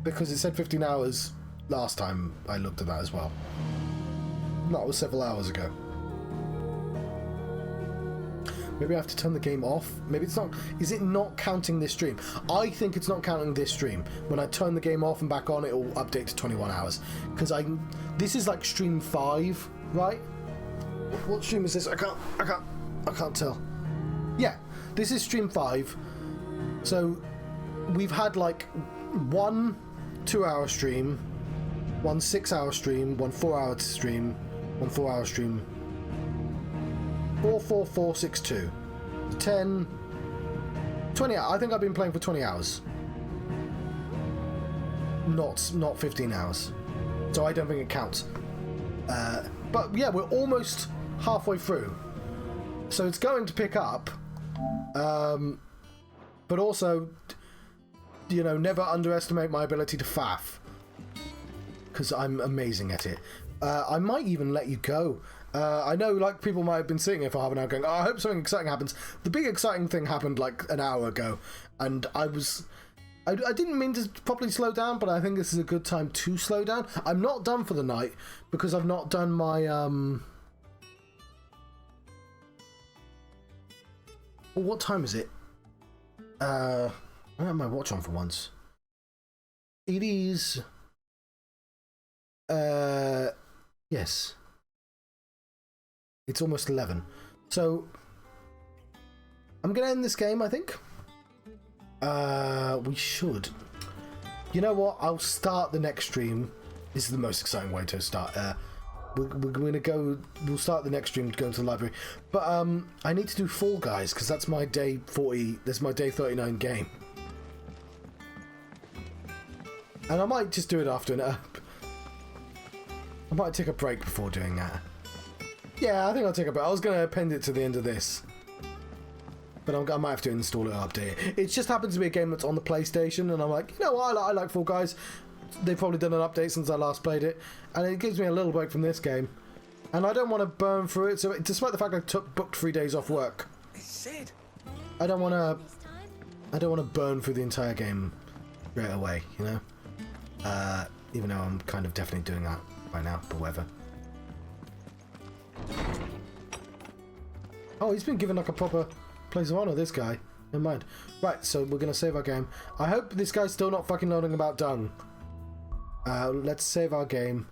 Because it said 15 hours last time I looked at that as well. No, it was several hours ago. Maybe I have to turn the game off. Maybe it's not. Is it not counting this stream? I think it's not counting this stream. When I turn the game off and back on, it will update to 21 hours. Because this is like stream 5, right? What stream is this? I can't tell. Yeah, this is stream 5. So we've had like one 2-hour stream, one 6-hour stream, one 4-hour stream, one 4-hour stream. 4, 4, 4, 6, 2. 10, 20 hours. I think I've been playing for 20 hours. Not 15 hours. So I don't think it counts. But yeah, we're almost halfway through. So it's going to pick up. But also, you know, never underestimate my ability to faff. Because I'm amazing at it. I might even let you go. I know, like, people might have been sitting here for half an hour going, oh, I hope something exciting happens. The big exciting thing happened, like, an hour ago. And I didn't mean to properly slow down, but I think this is a good time to slow down. I'm not done for the night, because I've not done my, what time is it? I don't have my watch on for once. It is... yes. It's almost 11. So, I'm going to end this game, I think. We should. You know what? I'll start the next stream. This is the most exciting way to start. We're going to go... We'll start the next stream to go to the library. But I need to do Fall Guys, because that's my day 40... That's my day 39 game. And I might just do it after... I might take a break before doing that. Yeah, I think I'll take a break. I was going to append it to the end of this. But I might have to install it or update it. It just happens to be a game that's on the PlayStation, and I'm like, you know what, I like Fall Guys. They've probably done an update since I last played it, and it gives me a little break from this game. And I don't want to burn through it, so despite the fact I booked 3 days off work, I don't want to burn through the entire game straight away, you know? Even though I'm kind of definitely doing that right now, but whatever. Oh, he's been given like a proper place of honor, this guy. Never mind. Right, so we're gonna save our game. I hope this guy's still not fucking loading about dung. Let's save our game.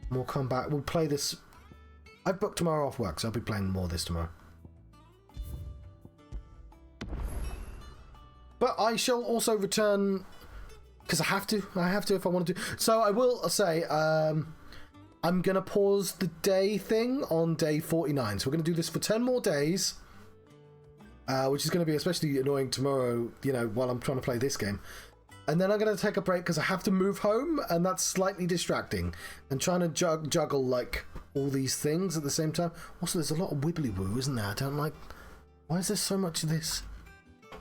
We'll come back. We'll play this. I've booked tomorrow off work, so I'll be playing more of this tomorrow. But I shall also return, because I have to if I want to. So I will say, I'm going to pause the day thing on day 49. So we're going to do this for 10 more days. Which is going to be especially annoying tomorrow, you know, while I'm trying to play this game. And then I'm going to take a break because I have to move home, and that's slightly distracting. And trying to juggle, like, all these things at the same time. Also, there's a lot of wibbly-woo, isn't there? I don't like... Why is there so much of this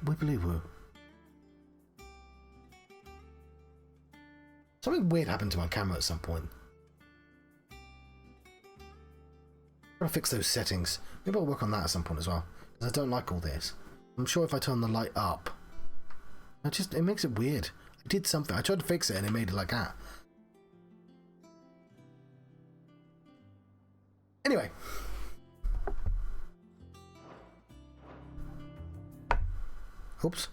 wibbly-woo? Something weird happened to my camera at some point. I'm going to fix those settings. Maybe I'll work on that at some point as well. Because I don't like all this. I'm sure if I turn the light up, it makes it weird. I did something. I tried to fix it and it made it like that. Anyway. Oops.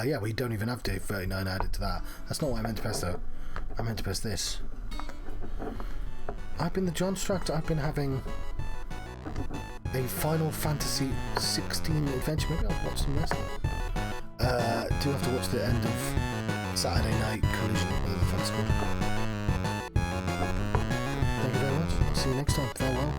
Yeah, we don't even have day 39 added to that. That's not what I meant to press, though. I meant to press this. I've been the Johnstruct. I've been having a Final Fantasy 16 adventure. Maybe I'll watch some wrestling. Do have to watch the end of Saturday Night Collision, whatever the fuck it's called. Thank you very much. I'll see you next time. Farewell.